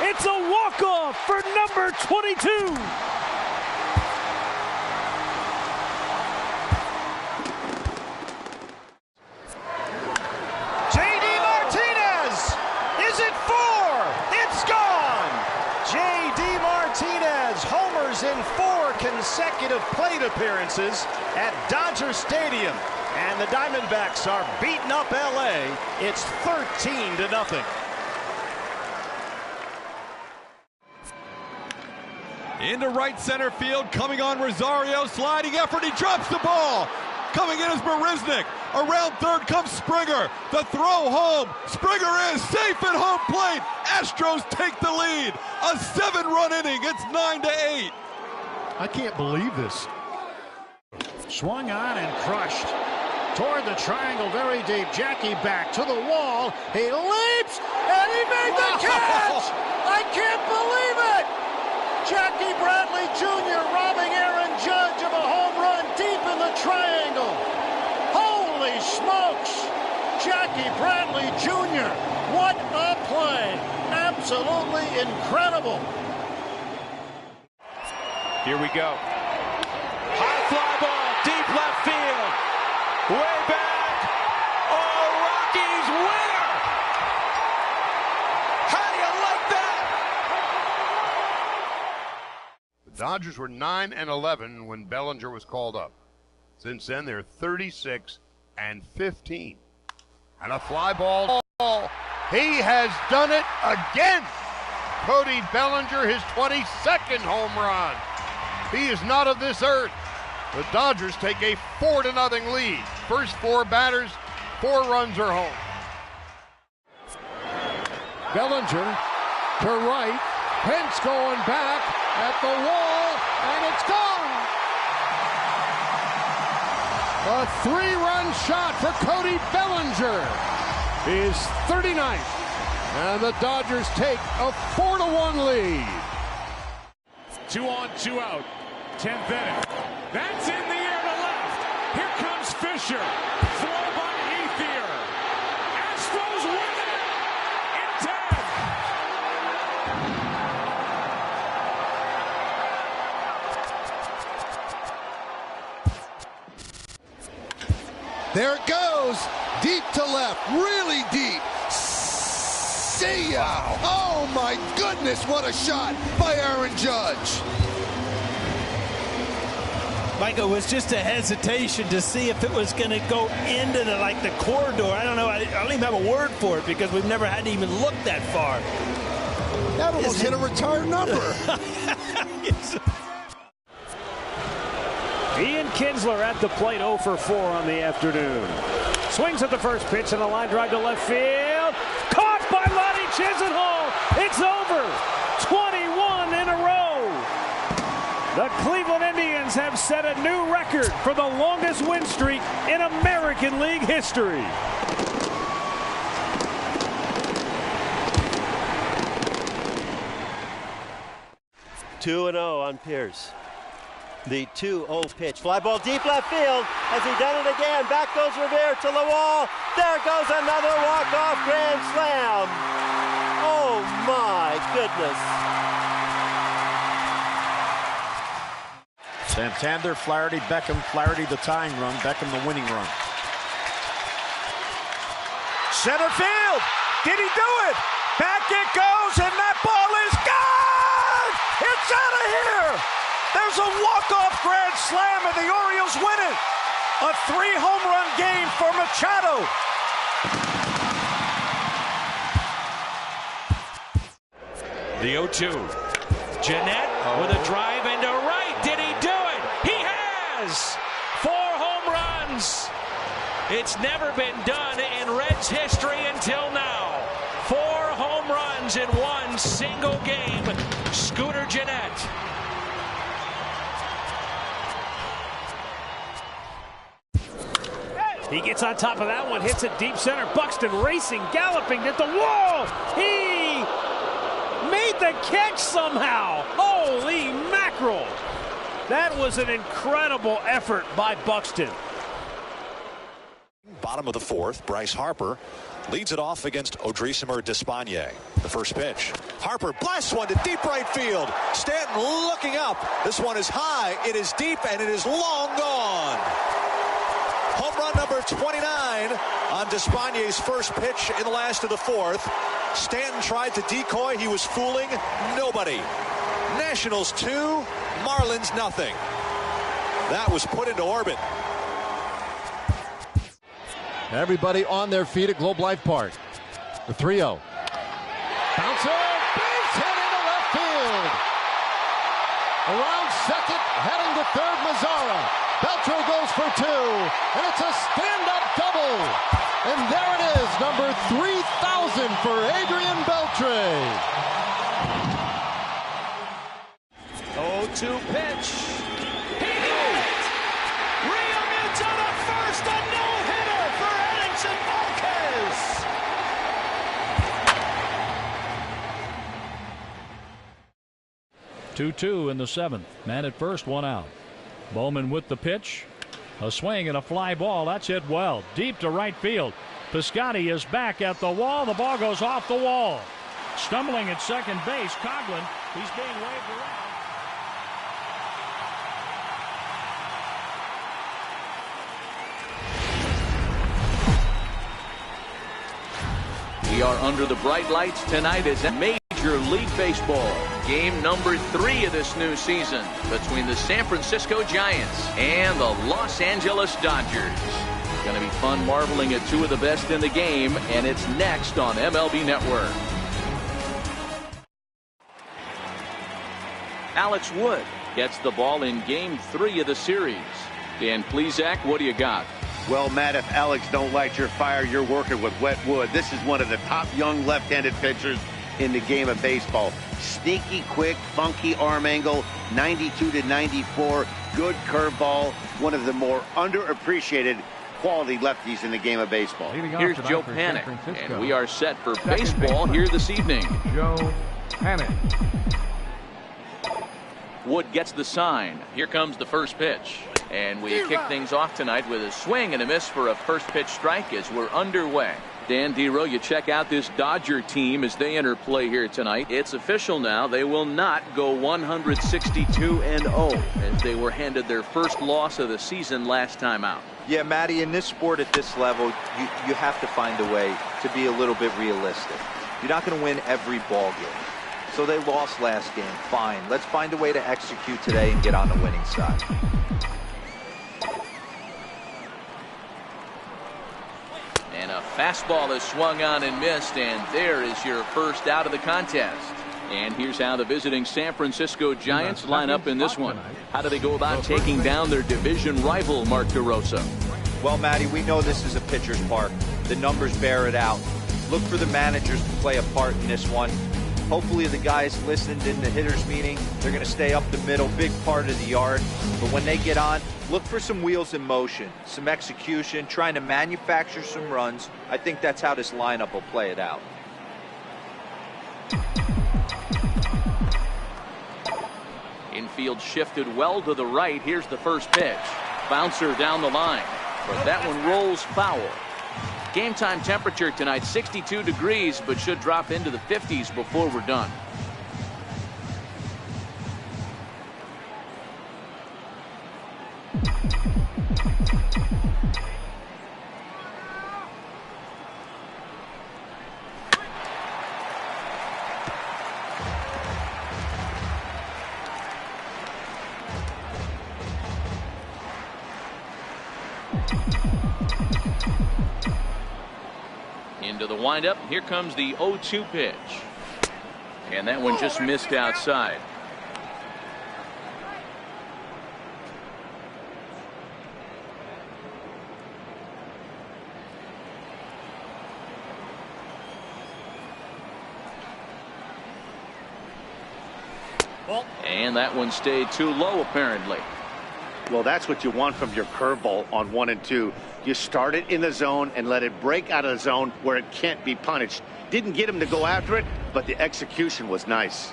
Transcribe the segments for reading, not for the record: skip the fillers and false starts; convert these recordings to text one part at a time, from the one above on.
It's a walk-off for number 22. J.D. Martinez! Is it 4? It's gone! J.D. Martinez homers in 4 consecutive plate appearances at Dodger Stadium. And the Diamondbacks are beating up L.A. It's 13-0. Into right center field, coming on Rosario, sliding effort, he drops the ball. Coming in is Marisnik. Around third comes Springer. The throw home. Springer is safe at home plate. Astros take the lead. A 7-run inning. It's 9-8. I can't believe this. Swung on and crushed. Toward the triangle, very deep. Jackie back to the wall. He leaps, and he made the catch! I can't believe it! Jackie Bradley Jr. robbing Aaron Judge of a home run deep in the triangle. Holy smokes! Jackie Bradley Jr. What a play! Absolutely incredible. Here we go. High fly ball, deep left field. Way back. Oh, Rockies winner! How do you like that? The Dodgers were 9-11 when Bellinger was called up. Since then, they're 36-15. And a fly ball. He has done it again. Cody Bellinger, his 22nd home run. He is not of this earth. The Dodgers take a 4-0 lead. First 4 batters, 4 runs are home. Bellinger to right. Pence going back at the wall, and it's gone. A 3-run shot for Cody Bellinger. His 39th. And the Dodgers take a 4-1 lead. 2 on, 2 out. 10th inning. That's in the air to left. Here comes Fisher. Throw by Ethier. Astros win it in 10. There it goes. Deep to left. Really deep. See ya. Wow. Oh, my goodness. What a shot by Aaron Judge. Michael, was just a hesitation to see if it was going to go into the corridor. I don't know. I don't even have a word for it because we've never had to even look that far. That almost hit a retired number. Ian Kinsler at the plate, 0 for 4 on the afternoon. Swings at the first pitch and a line drive to left field. Caught by Lonnie Chisenhall. It's over. 21 in a row. The Cleveland Indians have set a new record for the longest win streak in American League history. Two 2-0 on Pierce. The 2-0 pitch. Fly ball deep left field. Has he done it again? Back goes Revere to the wall. There goes another walk-off grand slam. Oh my goodness. Santander, Flaherty, Beckham, Flaherty the tying run, Beckham the winning run. Center field! Did he do it? Back it goes, and that ball is gone! It's out of here! There's a walk-off grand slam, and the Orioles win it! A 3-home run game for Machado. The 0-2. Jeanette with a drive into right. Did he do it? He has! 4 home runs. It's never been done in Reds history until now. 4 home runs in one single game. Scooter Jeanette. He gets on top of that one, hits it deep center. Buxton racing, galloping at the wall. He made the catch somehow. Holy mackerel. That was an incredible effort by Buxton. bottom of the fourth. Bryce Harper leads it off against Odrisamer Despaigne. The first pitch. Harper blasts one to deep right field. Stanton looking up. This one is high. It is deep, and it is long gone. Home run number 29 on Despaigne's first pitch in the last of the fourth. Stanton tried to decoy. He was fooling nobody. Nationals 2, Marlins nothing. That was put into orbit. Everybody on their feet at Globe Life Park. The 3-0. Bouncer, base hit into left field. Around second, heading to third, Mazzara. Beltre goes for 2, and it's a stand-up double. And there it is, number 3,000 for Adrian Beltre. 0-2 pitch. He hit it! Realmuto to first, a no-hitter for Edinson Marquez. 2-2 in the seventh. Man at first, 1 out. Bowman with the pitch. A swing and a fly ball. That's hit well. Deep to right field. Piscotty is back at the wall. The ball goes off the wall. Stumbling at second base, Coughlin. He's being waved around. We are under the bright lights tonight as Major League Baseball. Game number 3 of this new season between the San Francisco Giants and the Los Angeles Dodgers. Going to be fun marveling at 2 of the best in the game, and it's next on MLB Network. Alex Wood gets the ball in Game 3 of the series. Dan Plesac, what do you got? Well, Matt, if Alex don't light your fire, you're working with wet wood. This is one of the top young left-handed pitchers in the game of baseball. Sneaky, quick, funky arm angle, 92 to 94, good curveball, one of the more underappreciated quality lefties in the game of baseball. Here's Joe Panik, and we are set for baseball here this evening. Joe Panik. Wood gets the sign. Here comes the first pitch. And we kick things off tonight with a swing and a miss for a first pitch strike as we're underway. Dan Dero, you check out this Dodger team as they enter play here tonight. It's official now. They will not go 162-0 as they were handed their first loss of the season last time out. Yeah, Matty, in this sport at this level, you have to find a way to be a little bit realistic. You're not going to win every ball game. So they lost last game. Fine. Let's find a way to execute today and get on the winning side. And a fastball is swung on and missed, and there is your first out of the contest. And here's how the visiting San Francisco Giants line up in this one. How do they go about taking down their division rival, Mark DeRosa? Well, Matty, we know this is a pitcher's park. The numbers bear it out. Look for the managers to play a part in this one. Hopefully the guys listened in the hitters meeting. They're going to stay up the middle, big part of the yard. But when they get on, look for some wheels in motion, some execution, trying to manufacture some runs. I think that's how this lineup will play it out. Infield shifted well to the right. Here's the first pitch. Bouncer down the line. But that one rolls foul. Game time temperature tonight 62 degrees, but should drop into the 50s before we're done. Into the windup. Here comes the 0-2 pitch. And that one just missed outside. And that one stayed too low, apparently. Well, that's what you want from your curveball on 1 and 2. You start it in the zone and let it break out of the zone where it can't be punished. Didn't get him to go after it, but the execution was nice.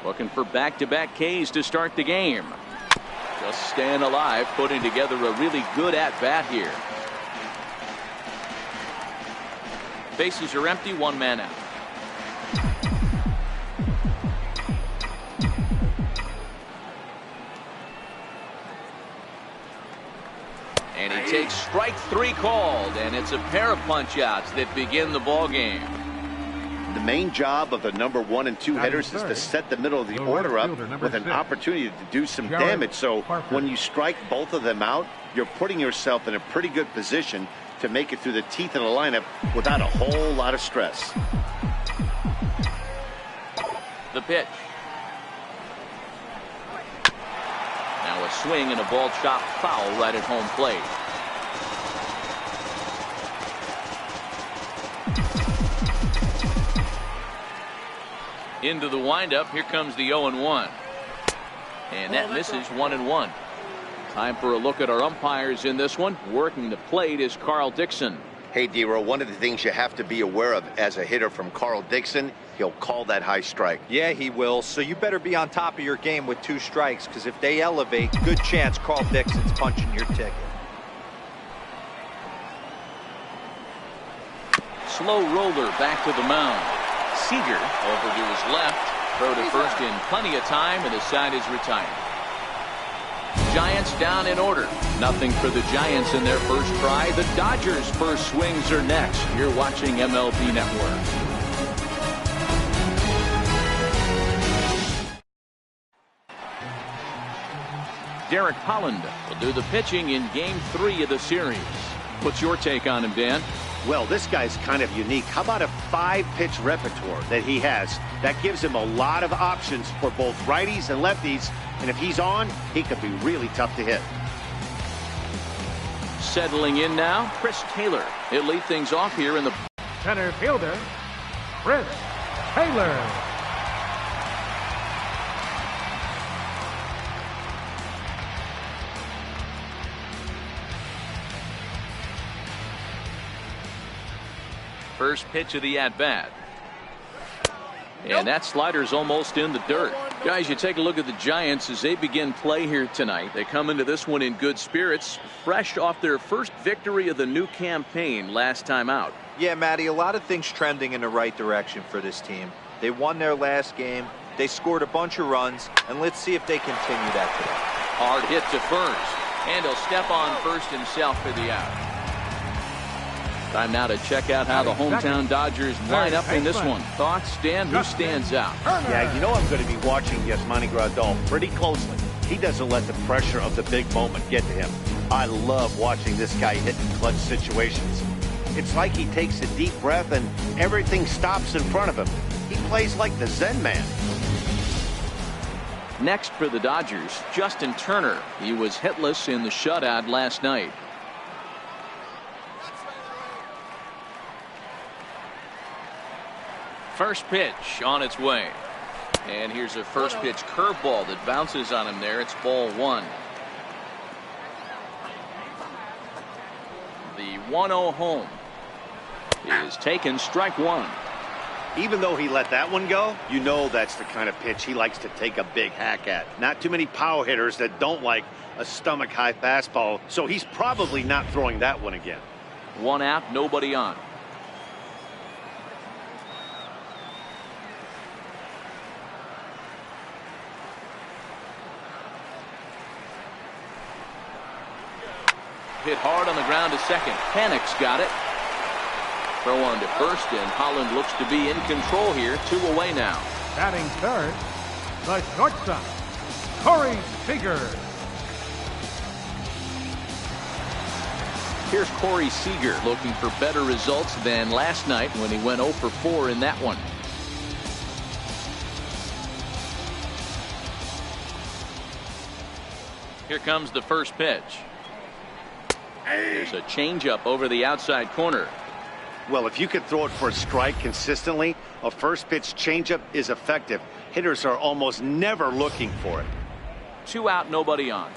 Looking for back-to-back Ks to start the game. Just staying alive, putting together a really good at-bat here. Bases are empty, one man out. And he takes strike 3 called, and it's a pair of punch-outs that begin the ball game. The main job of the number 1 and 2 hitters is to set the middle of the order up with an opportunity to do some damage. So when you strike both of them out, you're putting yourself in a pretty good position to make it through the teeth of the lineup without a whole lot of stress. The pitch. Now a swing and a ball chopped foul right at home plate. Into the windup. Here comes the 0-1. And that misses 1-1. Time for a look at our umpires in this one. Working the plate is Carl Dixon. Hey, D-Row, one of the things you have to be aware of as a hitter from Carl Dixon, he'll call that high strike. Yeah, he will. So you better be on top of your game with 2 strikes, because if they elevate, good chance Carl Dixon's punching your ticket. Slow roller back to the mound. Seager over to his left. Throw to first in plenty of time, and his side is retired. Giants down in order. Nothing for the Giants in their first try. The Dodgers' first swings are next. You're watching MLB Network. Derek Holland will do the pitching in Game 3 of the series. What's your take on him, Dan? Well, this guy's kind of unique. How about a 5-pitch repertoire that he has? That gives him a lot of options for both righties and lefties. And if he's on, he could be really tough to hit. Settling in now, Chris Taylor. He'll lead things off here in the center fielder, Chris Taylor. first pitch of the at-bat. And that slider's almost in the dirt. Guys, you take a look at the Giants as they begin play here tonight. They come into this one in good spirits, fresh off their first victory of the new campaign last time out. Yeah, Matty, a lot of things trending in the right direction for this team. They won their last game. They scored a bunch of runs, and let's see if they continue that today. Hard hit to first, and he'll step on first himself for the out. Time now to check out how the hometown Dodgers line up in this one. Thoughts, Stan? Who stands out? Yeah, you know I'm going to be watching Yasmani Grandal pretty closely. He doesn't let the pressure of the big moment get to him. I love watching this guy hit in clutch situations. It's like he takes a deep breath and everything stops in front of him. He plays like the Zen man. Next for the Dodgers, Justin Turner. He was hitless in the shutout last night. First pitch on its way. And here's a first pitch curveball that bounces on him there. It's ball one. The 1-0 home is taken, strike one. Even though he let that one go, you know that's the kind of pitch he likes to take a big hack at. Not too many power hitters that don't like a stomach high fastball, so he's probably not throwing that one again. One out, nobody on. Hit hard on the ground to second. Panic's got it. Throw on to first, and Holland looks to be in control here. 2 away now. Batting third, the shortstop, Corey Seager. Here's Corey Seager looking for better results than last night when he went 0 for 4 in that one. Here comes the first pitch. There's a changeup over the outside corner. Well, if you could throw it for a strike consistently, a first pitch changeup is effective. Hitters are almost never looking for it. 2 out, nobody on.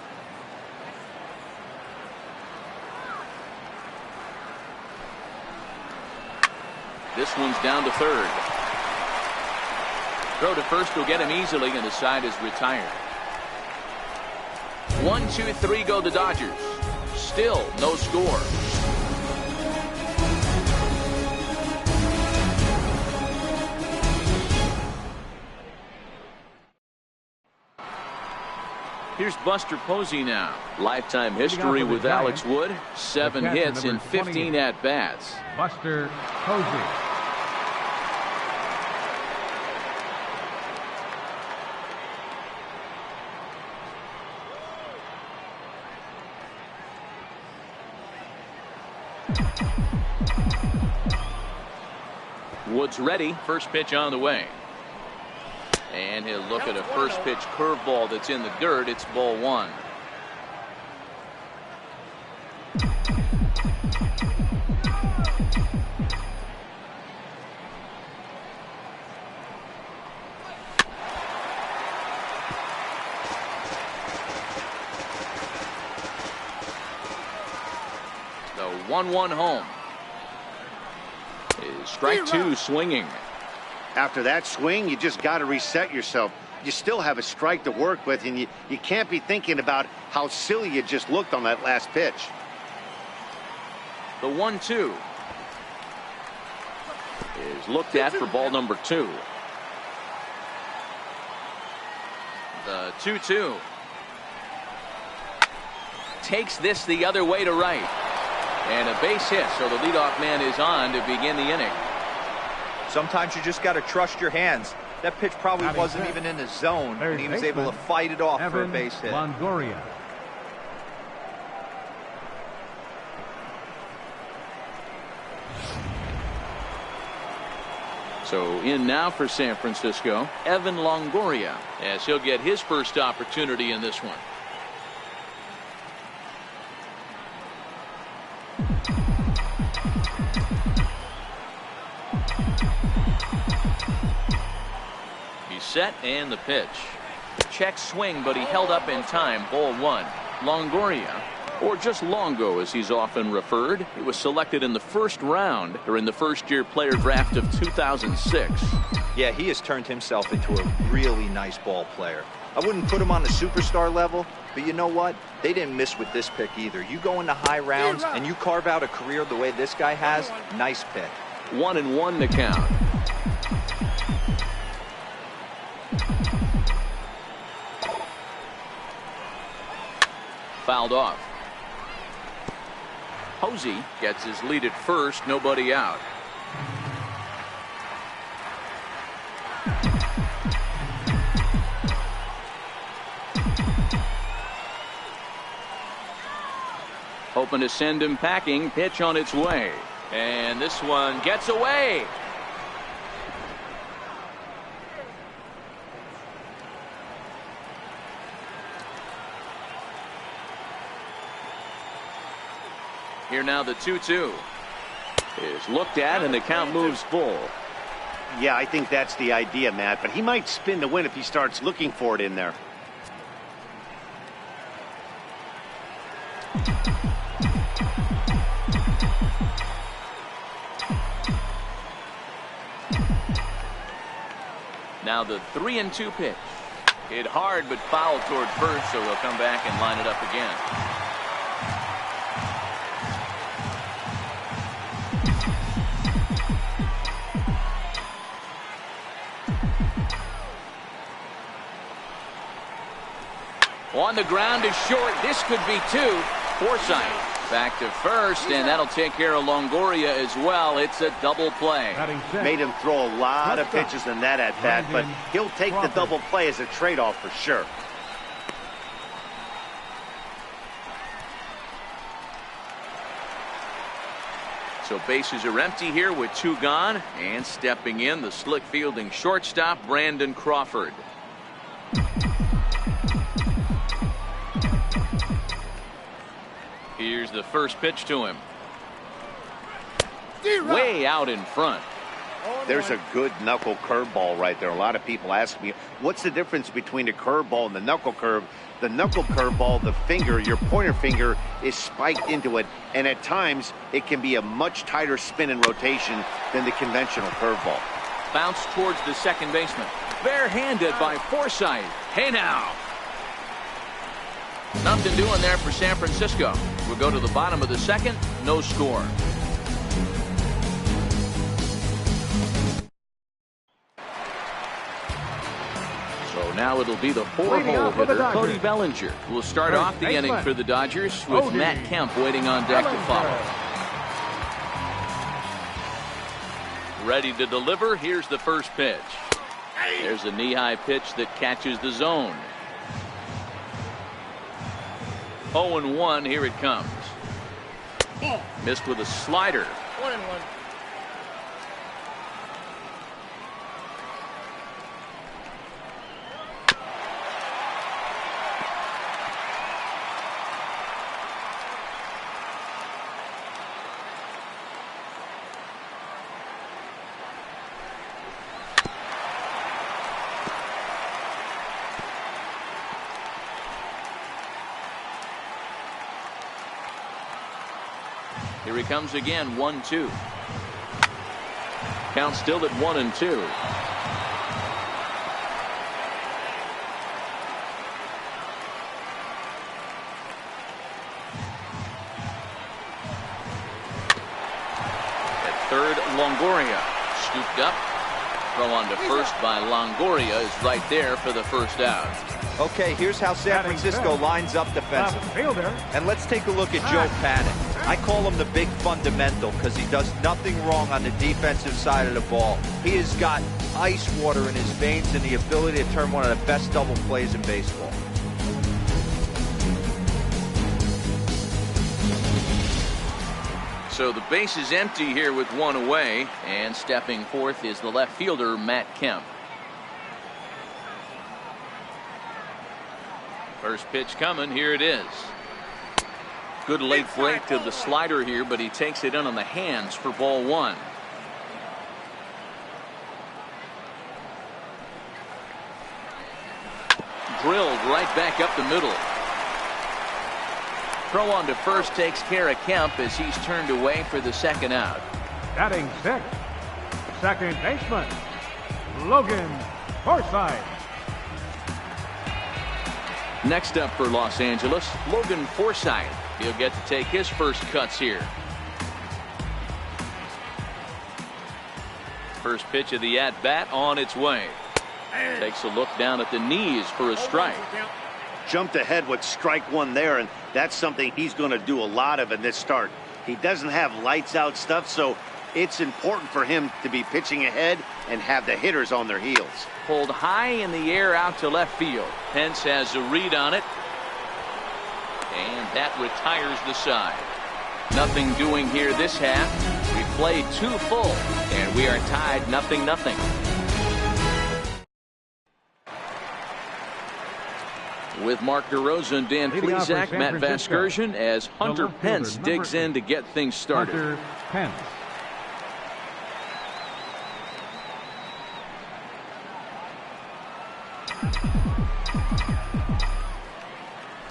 This one's down to third. Throw to first will get him easily, and the side is retired. 1, 2, 3 go the Dodgers. Still no score. Here's Buster Posey now. Lifetime history with Alex Wood. 7 hits in 15 at-bats. Buster Posey. Wood's ready. First pitch on the way. And he'll look at a first pitch curveball that's in the dirt. It's ball 1. The 1-1 home. Is strike 2 swinging. After that swing, you just got to reset yourself. You still have a strike to work with, and you can't be thinking about how silly you just looked on that last pitch. The 1-2 is looked at for ball number 2. The 2-2 takes this the other way to right. And a base hit, so the leadoff man is on to begin the inning. Sometimes you just got to trust your hands. That pitch probably wasn't even in the zone, and he was able to fight it off for a base hit. Longoria. So in now for San Francisco, Evan Longoria, as he'll get his first opportunity in this one. Set and the pitch. Check swing, but he held up in time. Ball 1. Longoria, or just Longo as he's often referred, he was selected in the first round during the first-year player draft of 2006. Yeah, he has turned himself into a really nice ball player. I wouldn't put him on the superstar level, but you know what? They didn't miss with this pick either. You go into high rounds and you carve out a career the way this guy has. Nice pick. 1-1 to count. Fouled off. Posey gets his lead at first, nobody out. Hoping to send him packing. Pitch on its way. And this one gets away. Here now the 2-2 is looked at and the count moves full. Yeah, I think that's the idea, Matt, but he might spin to win if he starts looking for it in there. Now the 3-2 pitch. Hit hard but fouled toward first, so he'll come back and line it up again. On the ground is short. This could be 2. Forsythe back to first, and that'll take care of Longoria as well. It's a double play. Made him throw a lot of pitches in that at bat, but he'll take the double play as a trade-off for sure. So bases are empty here with 2 gone, and stepping in the slick fielding shortstop Brandon Crawford. Here's the first pitch to him. Way out in front. There's a good knuckle curveball right there. A lot of people ask me, what's the difference between a curveball and the knuckle curve? The knuckle curveball, the finger, your pointer finger is spiked into it, and at times it can be a much tighter spin and rotation than the conventional curveball. Bounce towards the second baseman. Barehanded by Forsythe. Hey now. Nothing doing there for San Francisco. We'll go to the bottom of the second. No score. So now it'll be the 4-hole hitter, Cody Bellinger, who will start off the inning for the Dodgers with Matt Kemp waiting on deck to follow. Ready to deliver. Here's the first pitch. There's a knee-high pitch that catches the zone. 0-1. Here it comes. Missed with a slider. 1-1. Here he comes again, 1-2. Count still at 1-2. At third, Longoria scooped up. Throw on to first by Longoria is right there for the first out. Okay, here's how San Francisco lines up defensively. And let's take a look at Joe Panik. I call him the big fundamental because he does nothing wrong on the defensive side of the ball. He has got ice water in his veins and the ability to turn one of the best double plays in baseball. So the base is empty here with one away, and stepping forth is the left fielder, Matt Kemp. First pitch coming. Here it is. Good late break to the slider here, but he takes it in on the hands for ball one. Drilled right back up the middle. Throw on to first takes care of Kemp as he's turned away for the second out. Batting sixth, second baseman, Logan Forsythe. Next up for Los Angeles, Logan Forsythe. He'll get to take his first cuts here. First pitch of the at-bat on its way. Takes a look down at the knees for a strike. Jumped ahead with strike one there, and that's something he's going to do a lot of in this start. He doesn't have lights out stuff, so it's important for him to be pitching ahead and have the hitters on their heels. Pulled high in the air out to left field. Pence has a read on it, and that retires the side. Nothing doing here this half. We played 2 full, and we are tied 0-0. With Mark DeRosa and Dan Plesac, Matt Vasgersian as Hunter Pence digs in to get things started. Hunter Pence.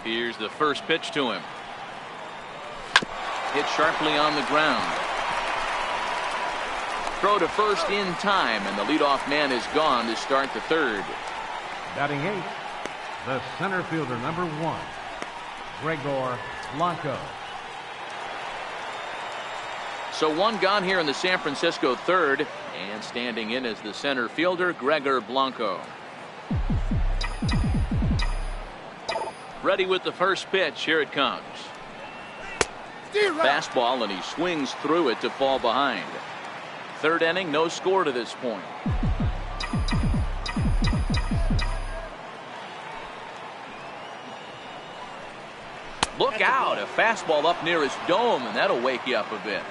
Here's the first pitch to him. Hit sharply on the ground. Throw to first in time, and the leadoff man is gone to start the third. Batting eighth, the center fielder, number 1, Gregor Blanco. So one gone here in the San Francisco third, and standing in as the center fielder, Gregor Blanco. Ready with the first pitch. Here it comes. Fastball, and he swings through it to fall behind. Third inning, no score to this point. Look out, a fastball up near his dome, and that'll wake you up a bit.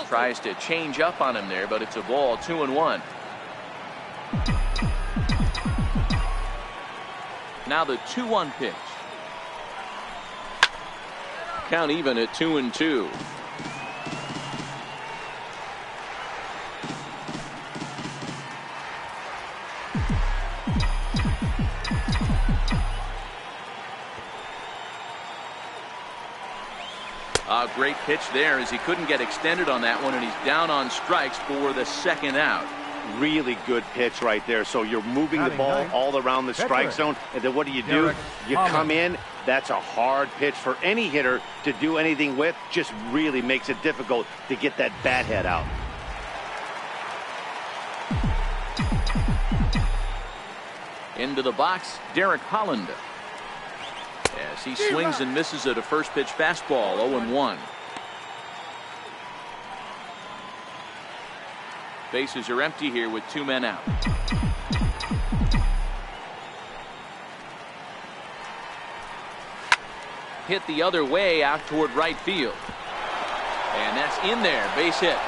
Tries to change up on him there, but it's a ball. 2-1. Now the 2-1 pitch. Count even at 2-2. A great pitch there as he couldn't get extended on that one, and he's down on strikes for the second out. Really good pitch right there. So you're moving the ball all around the strike zone, and then what do? You come in. That's a hard pitch for any hitter to do anything with. Just really makes it difficult to get that bat head out. Into the box, Derek Holland. As he swings and misses at a first pitch fastball, 0-1. Bases are empty here with 2 men out. Hit the other way out toward right field. And that's in there, base hit.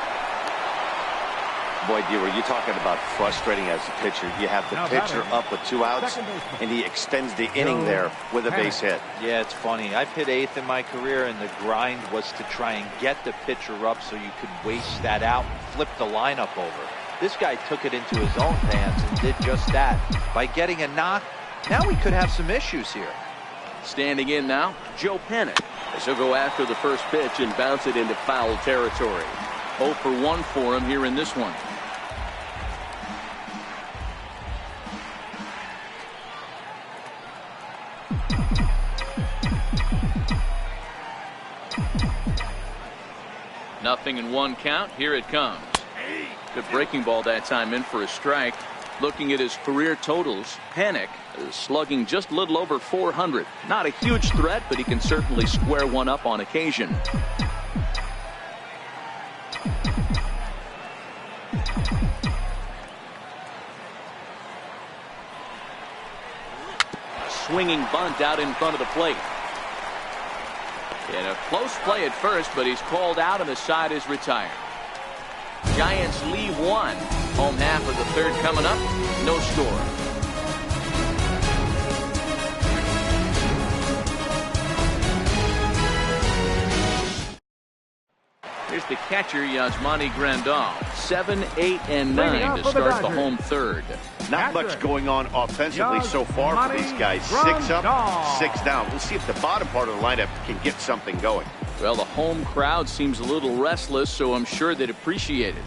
Boy, D, were you talking about frustrating as a pitcher? You have the pitcher up with 2 outs, and he extends the inning there with a base hit. Yeah, it's funny. I've hit 8th in my career, and the grind was to try and get the pitcher up so you could waste that out and flip the lineup over. This guy took it into his own hands and did just that. By getting a knock, now we could have some issues here. Standing in now, Joe Panic. As he'll go after the first pitch and bounce it into foul territory. 0 for 1 for him here in this one. Nothing in 1 count. Here it comes. Good breaking ball that time, in for a strike. Looking at his career totals, Panic is slugging just a little over 400. Not a huge threat, but he can certainly square one up on occasion. Swinging bunt out in front of the plate. In a close play at first, but he's called out and the side is retired. Giants lead 1. Home half of the 3rd coming up. No score. Here's the catcher, Yasmani Grandal. 7, 8, and 9 to start the home 3rd. Not much going on offensively so far for these guys. 6 up, 6 down. We'll see if the bottom part of the lineup can get something going. Well, the home crowd seems a little restless, so I'm sure they'd appreciate it.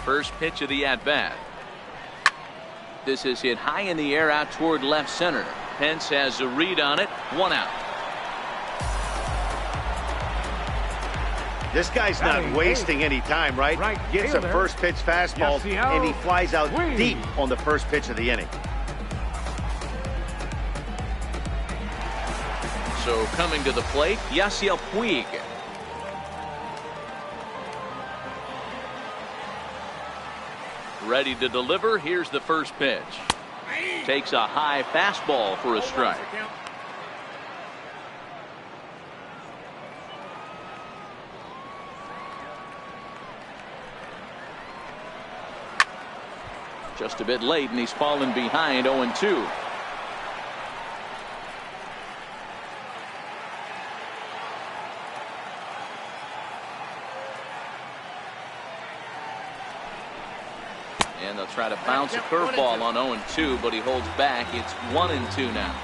First pitch of the at-bat. This is hit high in the air out toward left center. Pence has a read on it. 1 out. This guy's not wasting any time, right? Gets a first pitch fastball, and he flies out deep on the first pitch of the inning. So coming to the plate, Yasiel Puig. Ready to deliver. Here's the first pitch. Takes a high fastball for a strike. Just a bit late, and he's fallen behind 0-2. And they'll try to bounce a curveball on 0-2, but he holds back. It's 1-2 now.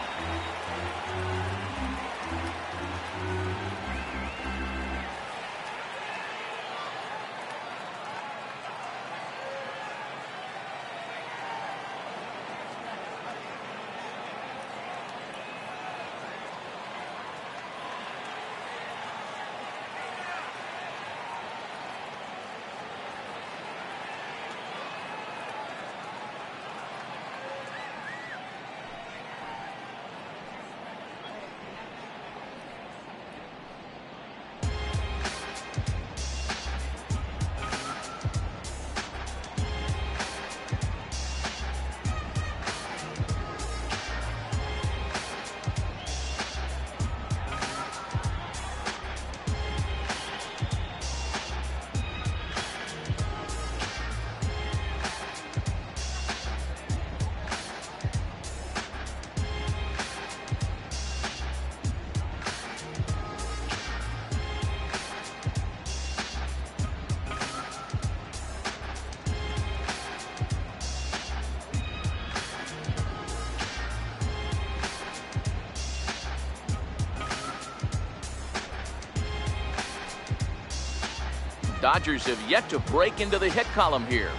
Dodgers have yet to break into the hit column here.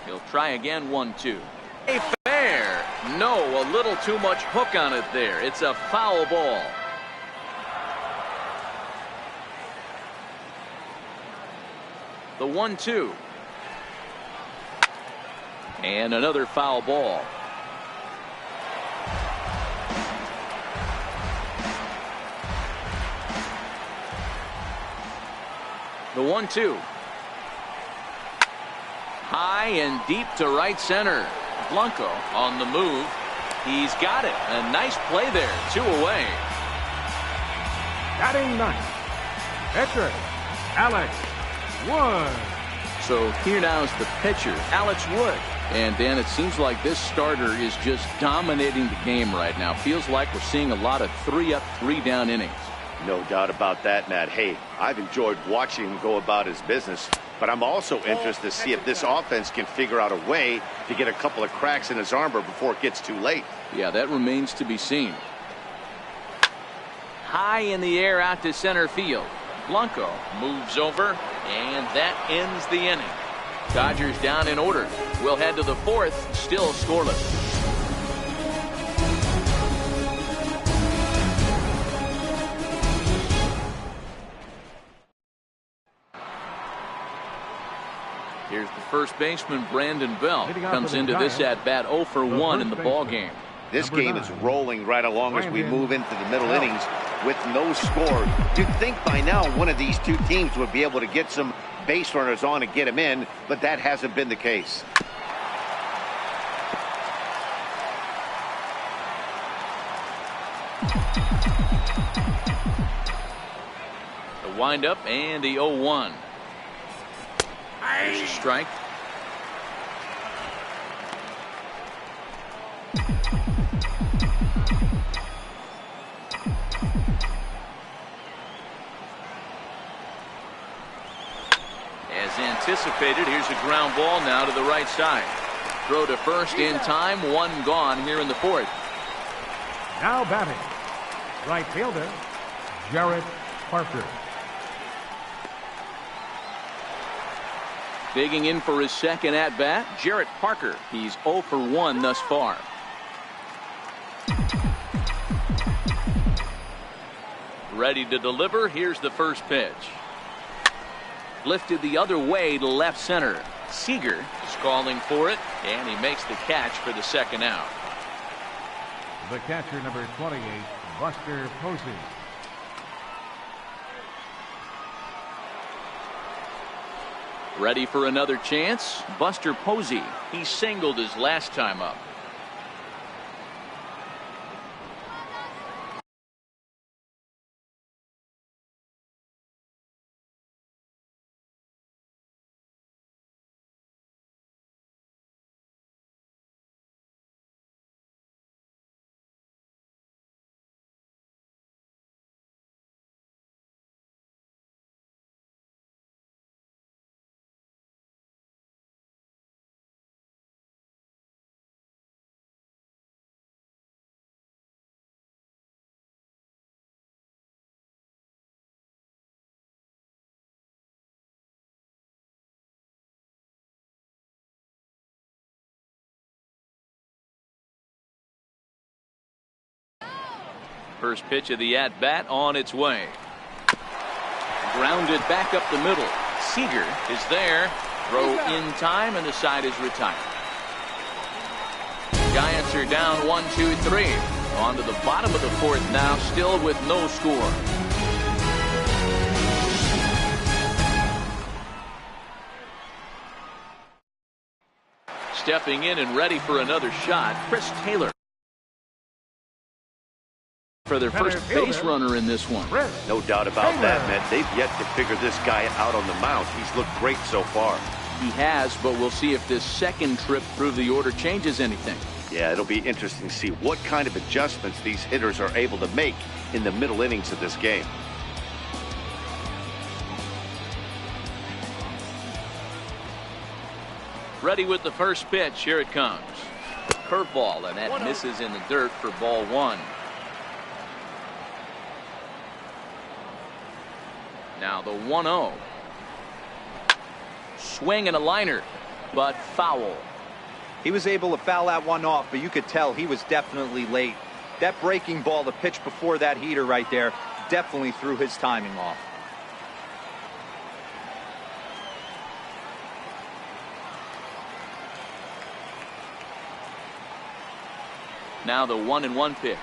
He'll try again, 1-2. A fair. No, a little too much hook on it there. It's a foul ball. The 1-2. And another foul ball. The 1-2. High and deep to right center. Blanco on the move. He's got it. A nice play there. 2 away. Batting ninth, pitcher, Alex Wood. So here now is the pitcher, Alex Wood. And Dan, it seems like this starter is just dominating the game right now. Feels like we're seeing a lot of 3-up, 3-down innings. No doubt about that, Matt. Hey, I've enjoyed watching him go about his business, but I'm also interested to see if this offense can figure out a way to get a couple of cracks in his armor before it gets too late. Yeah, that remains to be seen. High in the air out to center field. Blanco moves over, and that ends the inning. Dodgers down in order. We'll head to the fourth, still scoreless. Here's the first baseman, Brandon Bell. Comes into this at-bat 0 for 1 in the ball game. This game is rolling right along as we move into the middle innings with no score. You'd think by now one of these two teams would be able to get some base runners on and get them in, but that hasn't been the case. The windup and the 0-1. There's a strike. As anticipated, here's a ground ball now to the right side. Throw to first in time, 1 gone here in the fourth. Now batting, right fielder, Jarrett Parker. Digging in for his second at-bat, Jarrett Parker. He's 0 for 1 thus far. Ready to deliver. Here's the first pitch. Lifted the other way to left center. Seager is calling for it, and he makes the catch for the second out. The catcher, number 28, Buster Posey. Ready for another chance. Buster Posey. He singled his last time up. First pitch of the at-bat on its way. Grounded back up the middle. Seager is there. Throw in time, and the side is retired. Giants are down 1-2-3. On to the bottom of the fourth now, still with no score. Stepping in and ready for another shot, Chris Taylor. For their first base runner in this one. No doubt about that, man. They've yet to figure this guy out on the mound. He's looked great so far. He has, but we'll see if this second trip through the order changes anything. Yeah, it'll be interesting to see what kind of adjustments these hitters are able to make in the middle innings of this game. Ready with the first pitch. Here it comes. Curveball, and that misses in the dirt for ball one. Now the 1-0. Swing and a liner, but foul. He was able to foul that one off, but you could tell he was definitely late. That breaking ball, the pitch before that heater right there, definitely threw his timing off. Now the 1-1 pitch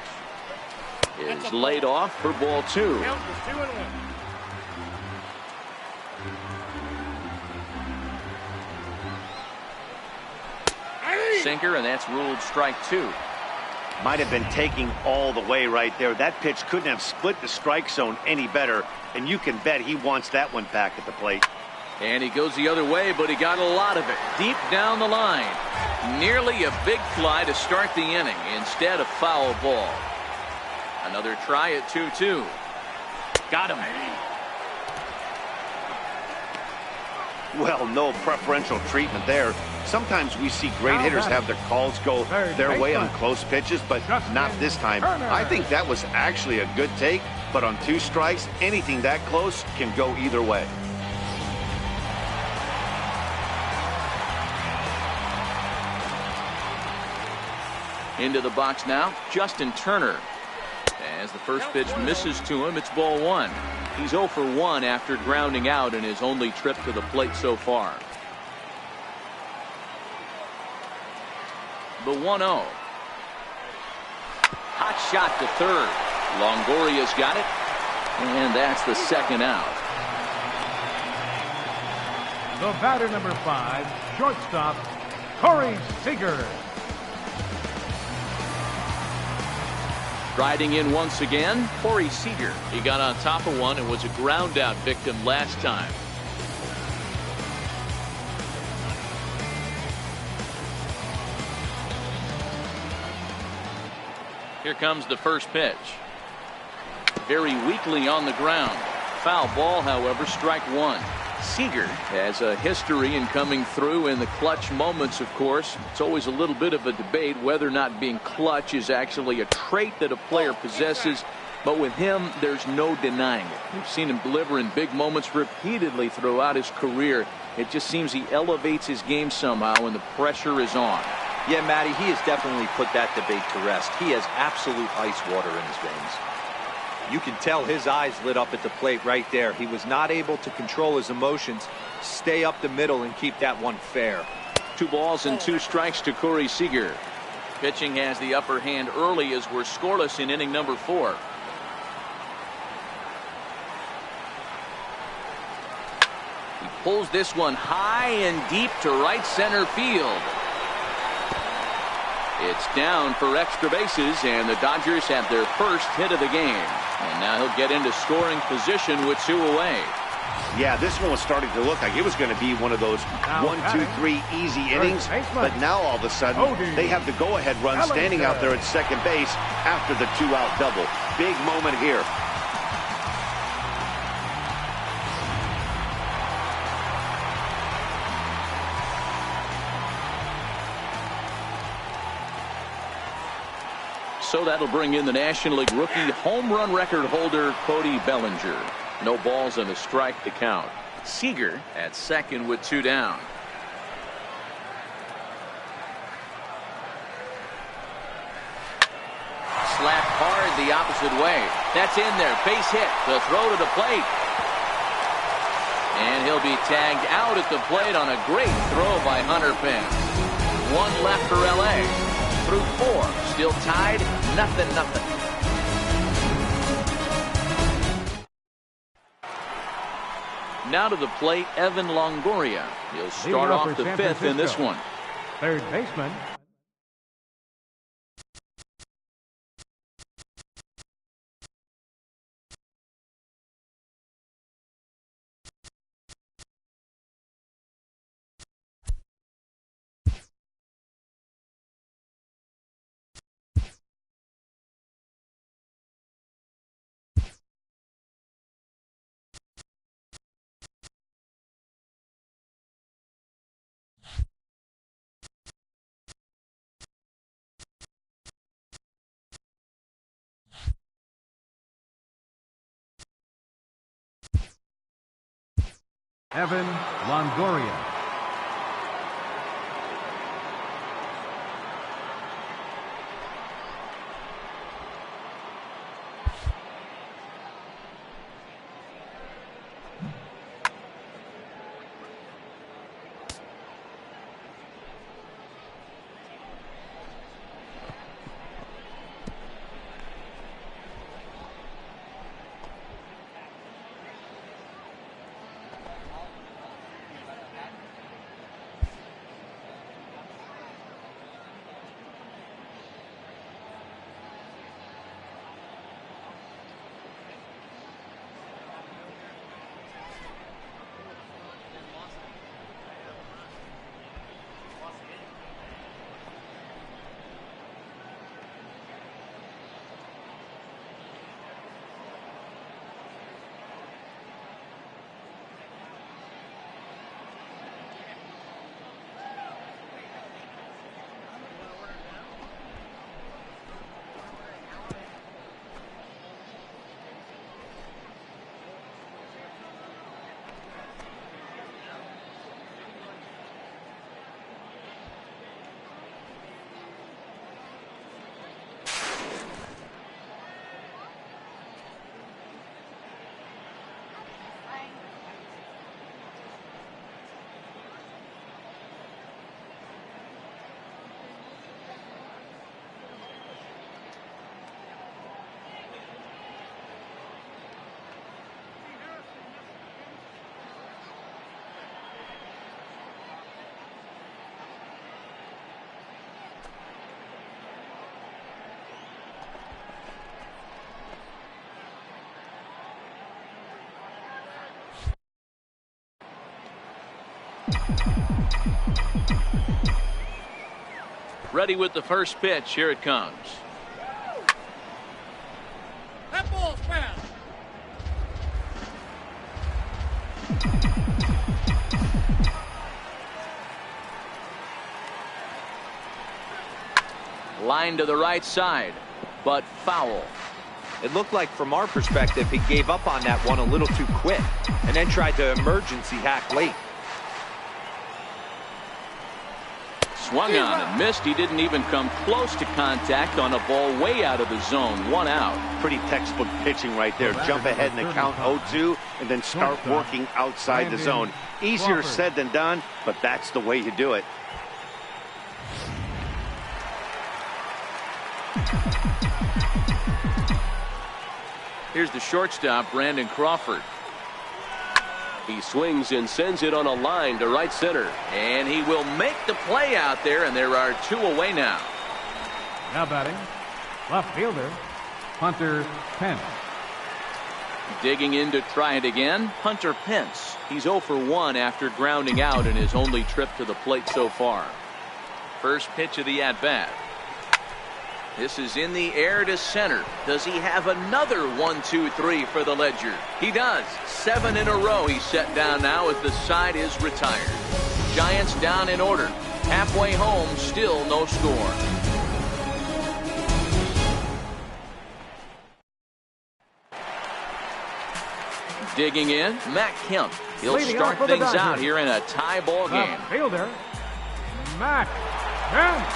is laid off for ball two. Sinker, and that's ruled strike two. Might have been taking all the way right there. That pitch couldn't have split the strike zone any better, and you can bet he wants that one back at the plate. And he goes the other way, but he got a lot of it deep down the line. Nearly a big fly to start the inning instead of foul ball. Another try at 2-2. Got him. Well, no preferential treatment there. Sometimes we see great hitters have their calls go their way on close pitches, but not this time. I think that was actually a good take, but on two strikes, anything that close can go either way. Into the box now, Justin Turner. As the first pitch misses to him, it's ball one. He's 0 for 1 after grounding out in his only trip to the plate so far. The 1-0. Hot shot to third. Longoria's got it, and that's the second out. The batter, number 5, shortstop, Corey Seager. Riding in once again, Corey Seager. He got on top of one and was a ground out victim last time. Here comes the first pitch. Very weakly on the ground. Foul ball, however, strike one. Seager has a history in coming through in the clutch moments, of course. It's always a little bit of a debate whether or not being clutch is actually a trait that a player possesses. But with him, there's no denying it. We've seen him deliver in big moments repeatedly throughout his career. It just seems he elevates his game somehow when the pressure is on. Yeah, Matty, he has definitely put that debate to rest. He has absolute ice water in his veins. You can tell his eyes lit up at the plate right there. He was not able to control his emotions, stay up the middle, and keep that one fair. 2 balls and 2 strikes to Corey Seager. Pitching has the upper hand early as we're scoreless in inning number 4. He pulls this one high and deep to right center field. It's down for extra bases, and the Dodgers have their first hit of the game. And now he'll get into scoring position with 2 away. Yeah, this one was starting to look like it was going to be one of those 1, 2, 3 easy innings. But now all of a sudden, they have the go-ahead run standing out there at second base after the 2-out double. Big moment here. So that'll bring in the National League rookie home run record holder Cody Bellinger. No balls and a strike to count. Seager at second with 2 down. slapped hard the opposite way. That's in there. Base hit. The throw to the plate. And he'll be tagged out at the plate on a great throw by Hunter Pence. One left for L.A. Through 4. Still tied. 0-0. Now to the plate, Evan Longoria. He'll start off the 5th in this one. Third baseman, Evan Longoria. Ready with the first pitch. Here it comes. That ball's foul. Line to the right side, but foul. It looked like, from our perspective, he gave up on that one a little too quick and then tried to emergency hack late. Swung on and missed. He didn't even come close to contact on a ball way out of the zone. 1 out. Pretty textback pitching right there. Jump ahead in the count 0-2 and then start working outside the zone. Easier said than done, but that's the way you do it. Here's the shortstop, Brandon Crawford. He swings and sends it on a line to right center. And he will make the play out there, and there are 2 away now. Now batting, left fielder, Hunter Pence. Digging in to try it again, Hunter Pence. He's 0 for 1 after grounding out in his only trip to the plate so far. First pitch of the at-bat. This is in the air to center. Does he have another 1-2-3 for the Ledger? He does. 7 in a row he's set down now as the side is retired. Giants down in order. Halfway home, still no score. Digging in, Matt Kemp. He'll start things out here in a tie ball game. Fielder, Matt Kemp.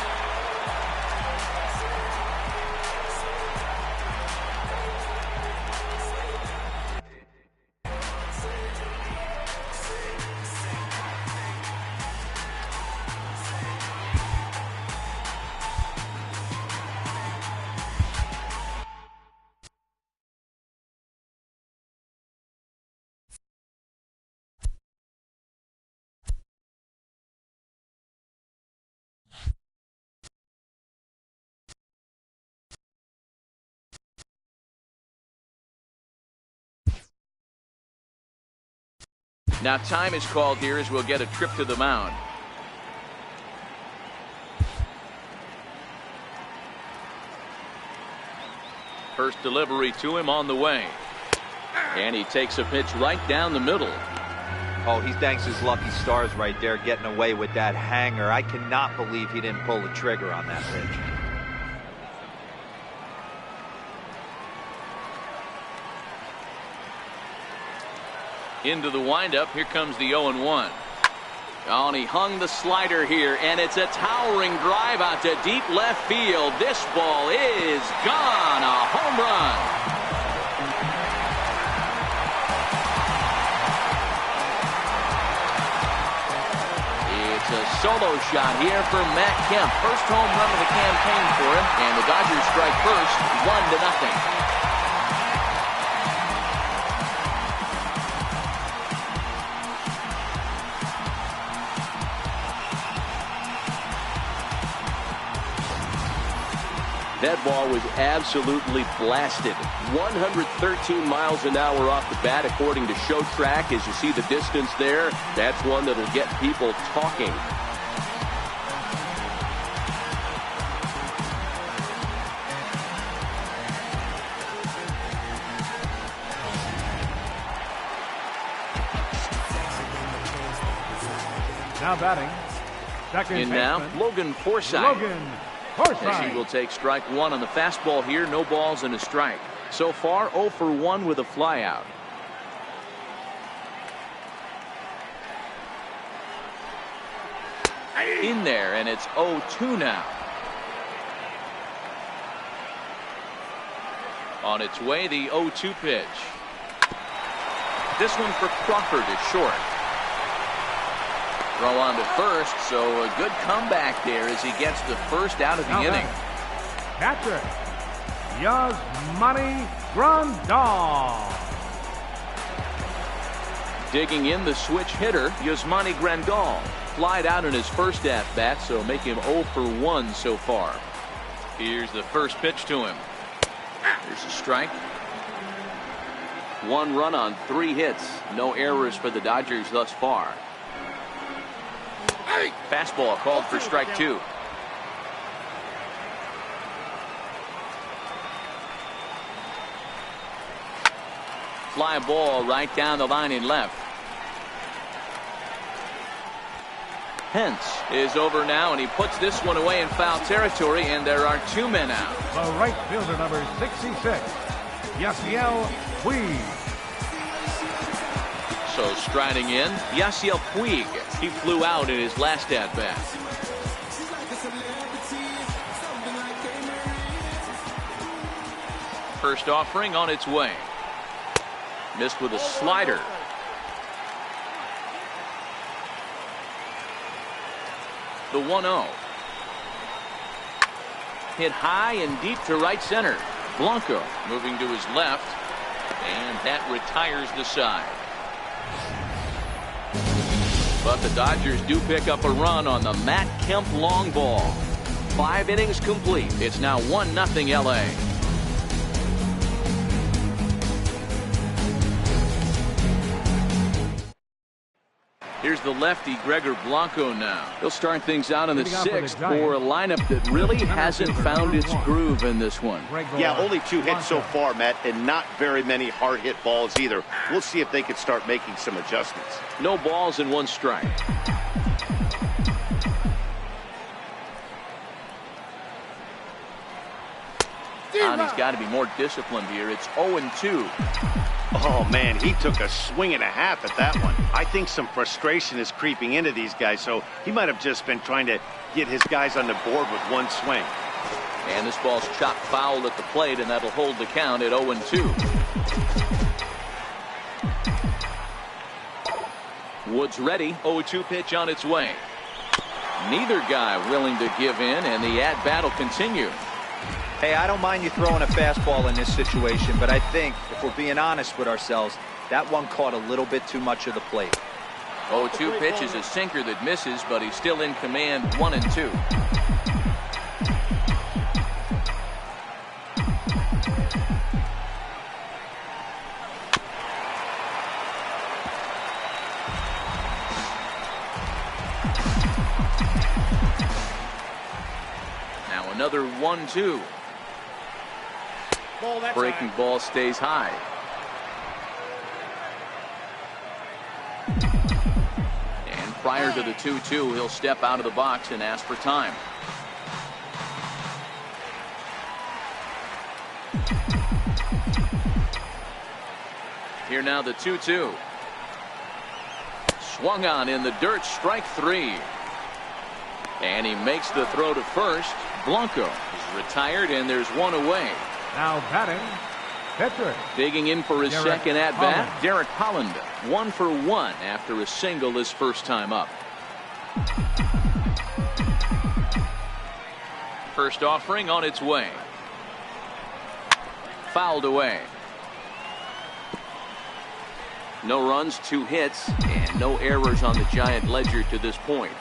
Now time is called here as we'll get a trip to the mound. First delivery to him on the way. And he takes a pitch right down the middle. Oh, he thanks his lucky stars right there, getting away with that hanger. I cannot believe he didn't pull the trigger on that pitch. Into the windup. Here comes the 0-1. Oh, and he hung the slider here, and it's a towering drive out to deep left field. This ball is gone. A home run. A solo shot here for Matt Kemp. First home run of the campaign for him, and the Dodgers strike first, 1-0. That ball was absolutely blasted. 113 miles an hour off the bat, according to Show Track. As you see the distance there, that's one that'll get people talking. Now batting, second And now, baseman, Logan Forsythe. As he will take strike one on the fastball here. No balls and a strike. So far, 0 for 1 with a flyout. In there, and it's 0-2 now. On its way, the 0-2 pitch. This one for Crawford is short. Throw on to first, so a good comeback there as he gets the first out of the inning. Catcher, Yasmani Grandal. Digging in the switch hitter, Yasmani Grandal. Flied out in his first at-bat, so make him 0 for 1 so far. Here's the first pitch to him. There's a strike. 1 run on 3 hits. No errors for the Dodgers thus far. Fastball called for strike 2. Fly ball right down the line in left. Pence is over now, and he puts this one away in foul territory, and there are 2 men out. The right fielder, number 66, Yasiel Puig. So striding in, Yasiel Puig. He flew out in his last at-bat. First offering on its way. Missed with a slider. The 1-0. Hit high and deep to right center. Blanco moving to his left, and that retires the side. But the Dodgers do pick up a run on the Matt Kemp long ball. 5 innings complete. It's now 1-0 LA. Here's the lefty Gregor Blanco now. He'll start things out in the 6th for a lineup that really hasn't found its groove in this one. Yeah, only 2 hits so far, Matt, and not very many hard hit balls either. We'll see if they can start making some adjustments. No balls and 1 strike. And he's got to be more disciplined here. It's 0-2. Oh, man, he took a swing and a half at that one. I think some frustration is creeping into these guys, so he might have just been trying to get his guys on the board with 1 swing. And this ball's chopped foul at the plate, and that'll hold the count at 0-2. Woods ready. 0-2 pitch on its way. Neither guy willing to give in, and the at-bat will continue. Hey, I don't mind you throwing a fastball in this situation, but I think, if we're being honest with ourselves, that one caught a little bit too much of the plate. 0-2 pitch is a sinker that misses, but he's still in command. 1-2. Now another 1-2. Breaking ball stays high. And prior to the 2-2, he'll step out of the box and ask for time. Here now the 2-2. Swung on in the dirt, strike 3. And he makes the throw to first. Blanco is retired, and there's one away. Now batting, pitcher. Digging in for his second at-bat, Derek Holland. 1 for 1 after a single his first time up. First offering on its way. Fouled away. No runs, 2 hits, and no errors on the Giant ledger to this point.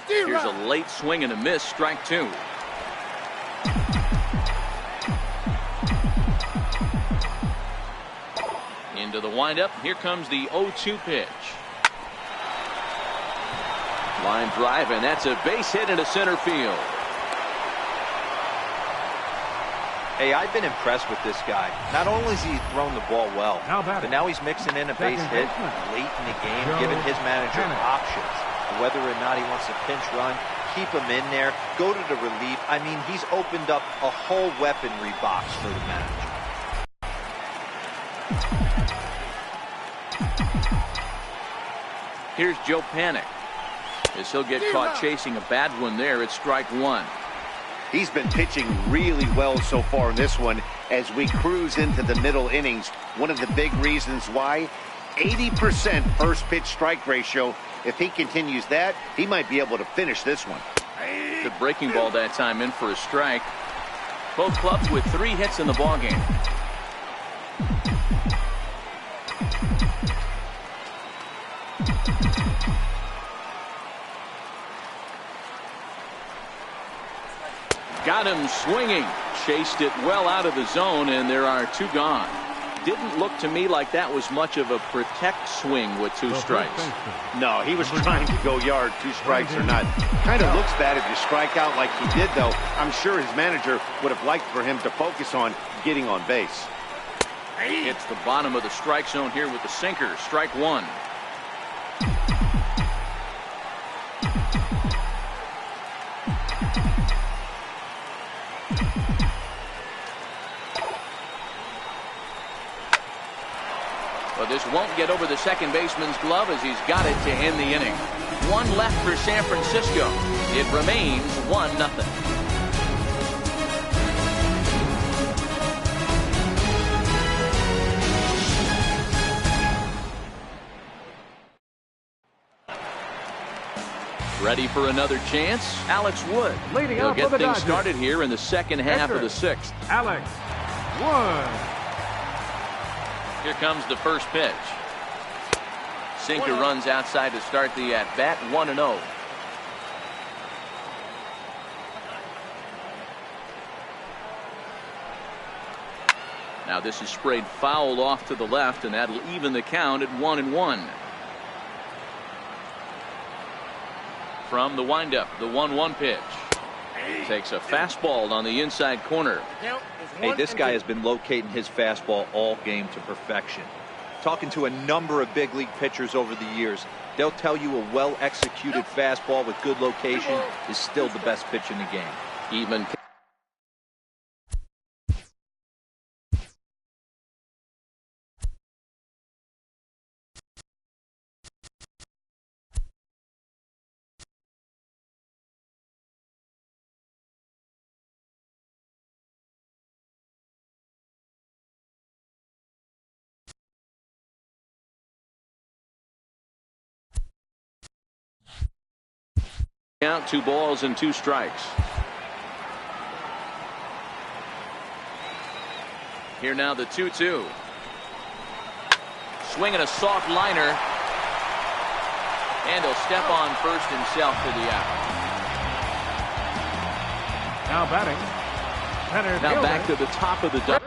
Here's a late swing and a miss, strike 2. Into the windup. Here comes the 0-2 pitch. Line drive, and that's a base hit into center field. Hey, I've been impressed with this guy. Not only has he thrown the ball well, but now he's mixing in a base hit late in the game, giving his manager options. Whether or not he wants to pinch run, keep him in there, go to the relief. I mean, he's opened up a whole weaponry box for the manager. Here's Joe Panic. As he'll get caught chasing a bad one there, it's strike 1. He's been pitching really well so far in this one as we cruise into the middle innings. One of the big reasons why, 80% first pitch strike ratio. If he continues that, he might be able to finish this one. Good breaking ball that time in for a strike. Both clubs with 3 hits in the ballgame. Got him swinging. Chased it well out of the zone, and there are 2 gone. Didn't look to me like that was much of a protect swing with 2 strikes. No, he was trying to go yard, 2 strikes or not. Kind of looks bad if you strike out like he did, though. I'm sure his manager would have liked for him to focus on getting on base. Hits the bottom of the strike zone here with the sinker. Strike 1. But this won't get over the second baseman's glove as he's got it to end the inning. 1 left for San Francisco. It remains 1-0. Ready for another chance? Alex Wood. He'll get things started here in the second half of the 6th. Alex Wood. Here comes the first pitch. Sinker runs outside to start the at-bat. 1-0. Now this is sprayed foul off to the left, and that'll even the count at 1-1. From the windup, the 1-1 pitch. Takes a fastball on the inside corner. Hey, this guy has been locating his fastball all game to perfection. Talking to a number of big league pitchers over the years, they'll tell you a well-executed fastball with good location is still the best pitch in the game. Even count, 2 balls and 2 strikes. Here now the 2-2. Swinging a soft liner. And he'll step on first himself for the out. Now batting. Now back to the top of the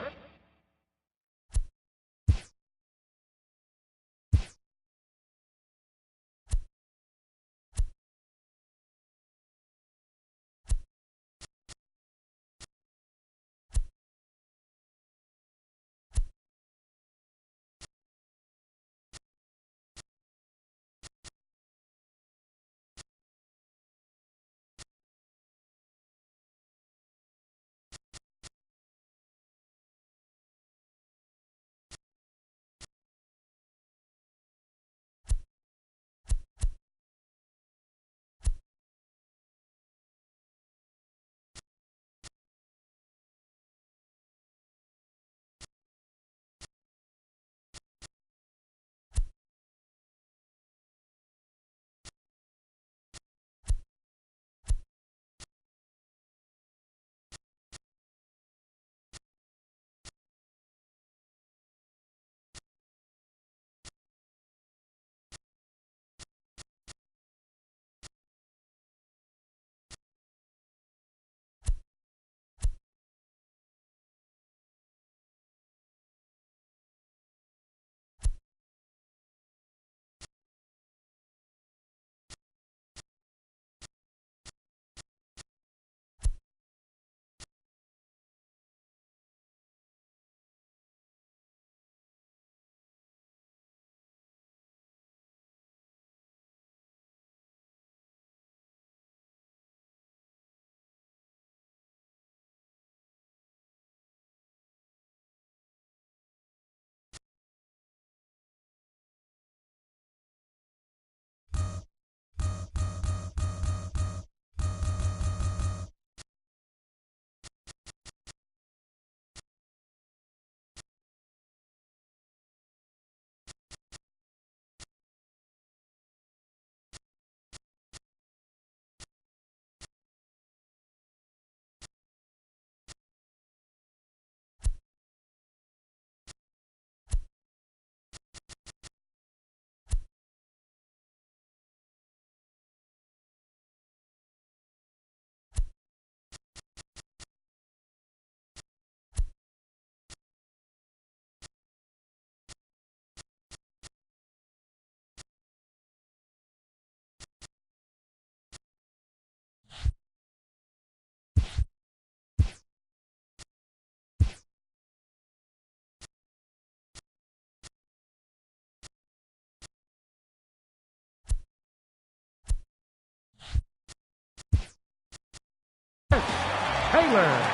Taylor.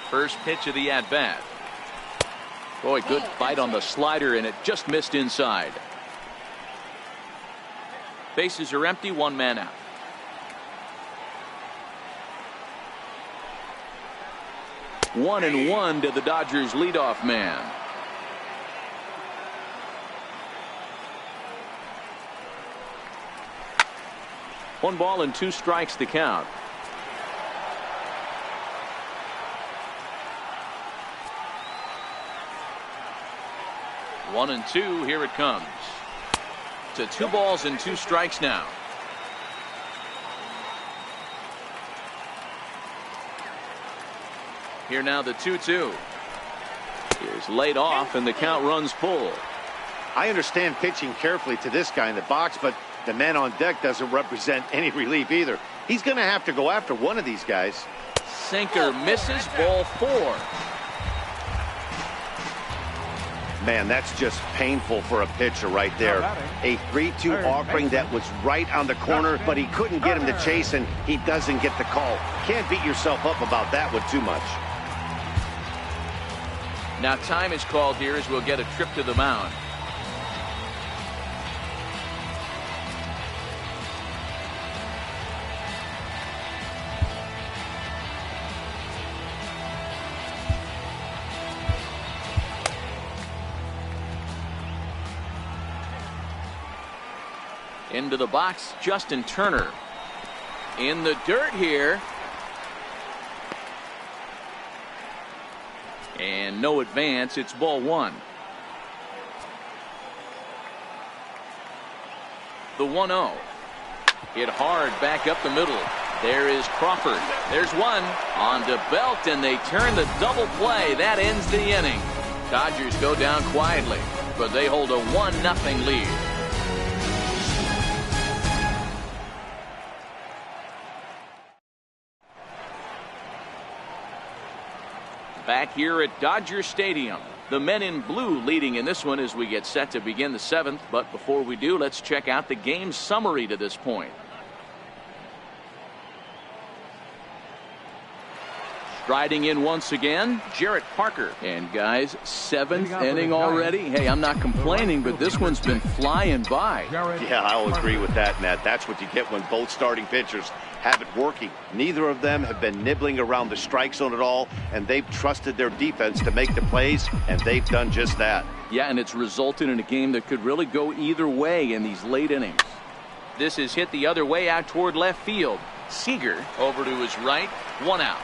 First pitch of the at-bat. Boy, good bite on the slider, and it just missed inside. Bases are empty, one man out. One and one to the Dodgers leadoff man. One ball and two strikes to count. One and two, here it comes. To 2 balls and 2 strikes now. Here now the 2-2. Here's laid off and the count runs full. I understand pitching carefully to this guy in the box, but the man on deck doesn't represent any relief either. He's going to have to go after one of these guys. Sinker misses, ball 4. Man, that's just painful for a pitcher right there. A 3-2 offering that was right on the corner, but he couldn't get him to chase, and he doesn't get the call. Can't beat yourself up about that one too much. Now time is called here as we'll get a trip to the mound. Into the box, Justin Turner. In the dirt here. And no advance. It's ball 1. The 1-0. Hit hard back up the middle. There is Crawford. There's one on to Belt, and they turn the double play. That ends the inning. Dodgers go down quietly, but they hold a 1-0 lead. Back here at Dodger Stadium, the men in blue leading in this one as we get set to begin the 7th. But before we do, let's check out the game summary to this point. Striding in once again, Jarrett Parker. And guys, 7th inning already. Hey, I'm not complaining, but this one's been flying by. Yeah, I'll agree with that, Matt. That's what you get when both starting pitchers have it working. Neither of them have been nibbling around the strike zone at all, and they've trusted their defense to make the plays, and they've done just that. Yeah, and it's resulted in a game that could really go either way in these late innings. This is hit the other way out toward left field. Seager over to his right, 1 out.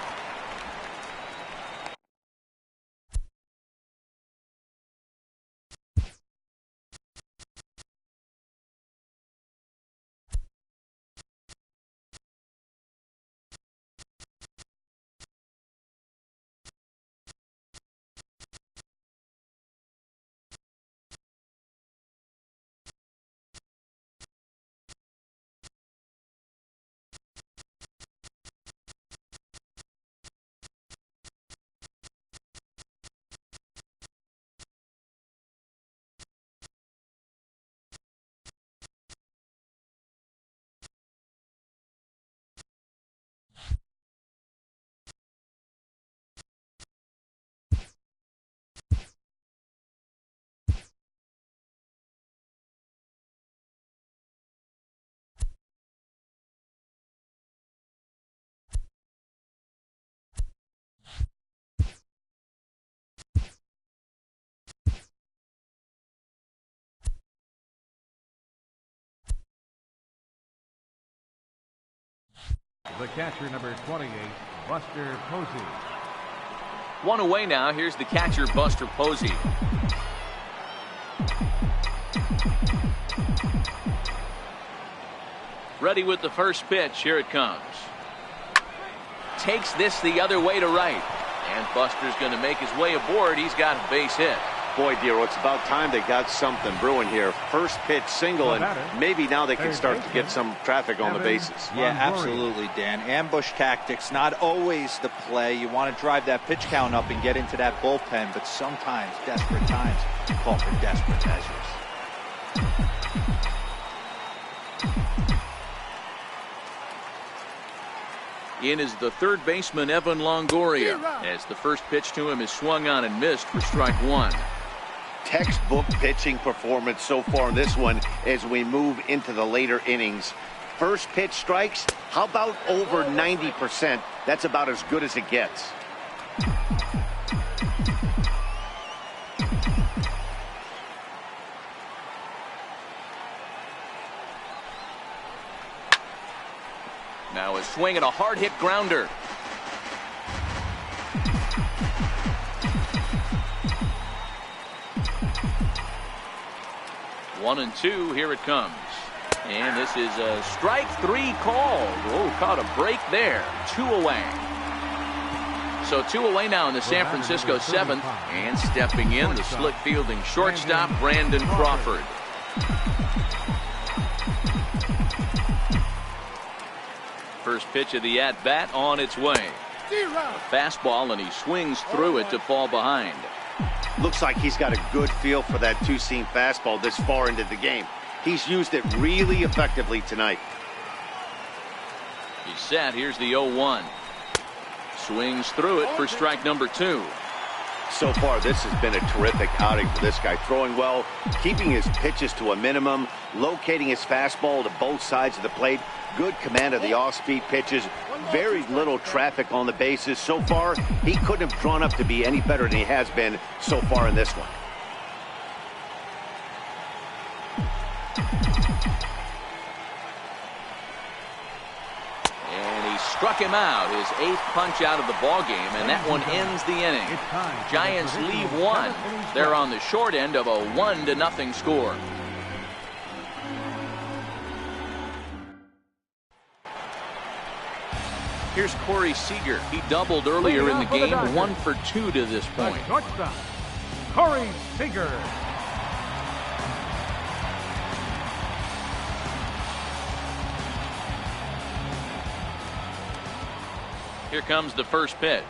The catcher, number 28, Buster Posey. 1 away now. Here's the catcher, Buster Posey. Ready with the first pitch. Here it comes. Takes this the other way to right. And Buster's going to make his way aboard. He's got a base hit. Boy, Dero, it's about time they got something brewing here. First pitch single, and maybe now they can start to get some traffic on the bases. Yeah, absolutely, Dan. Ambush tactics, not always the play. You want to drive that pitch count up and get into that bullpen, but sometimes, desperate times, call for desperate measures. In is the third baseman, Evan Longoria, as the first pitch to him is swung on and missed for strike 1. Textbook pitching performance so far in this one as we move into the later innings. First pitch strikes, how about over 90%? That's about as good as it gets. Now a swing and a hard hit grounder. One and two, here it comes. And this is a strike 3 called. Oh, caught a break there. 2 away. So 2 away now in the San Francisco 7th. And stepping in, the slick fielding shortstop, Brandon Crawford. First pitch of the at-bat on its way. A fastball, and he swings through it to fall behind. Looks like he's got a good feel for that two-seam fastball this far into the game. He's used it really effectively tonight. He's set. Here's the 0-1. Swings through it for strike number 2. So far, this has been a terrific outing for this guy. Throwing well, keeping his pitches to a minimum, locating his fastball to both sides of the plate. Good command of the off-speed pitches. Very little traffic on the bases. So far, he couldn't have drawn up to be any better than he has been so far in this one. And he struck him out, his 8th punch out of the ballgame, and that one ends the inning. Giants leave 1. They're on the short end of a 1-0 score. Here's Corey Seager. He doubled earlier in the game, 1 for 2 to this point. Shortstop, Corey Seager. Here comes the first pitch.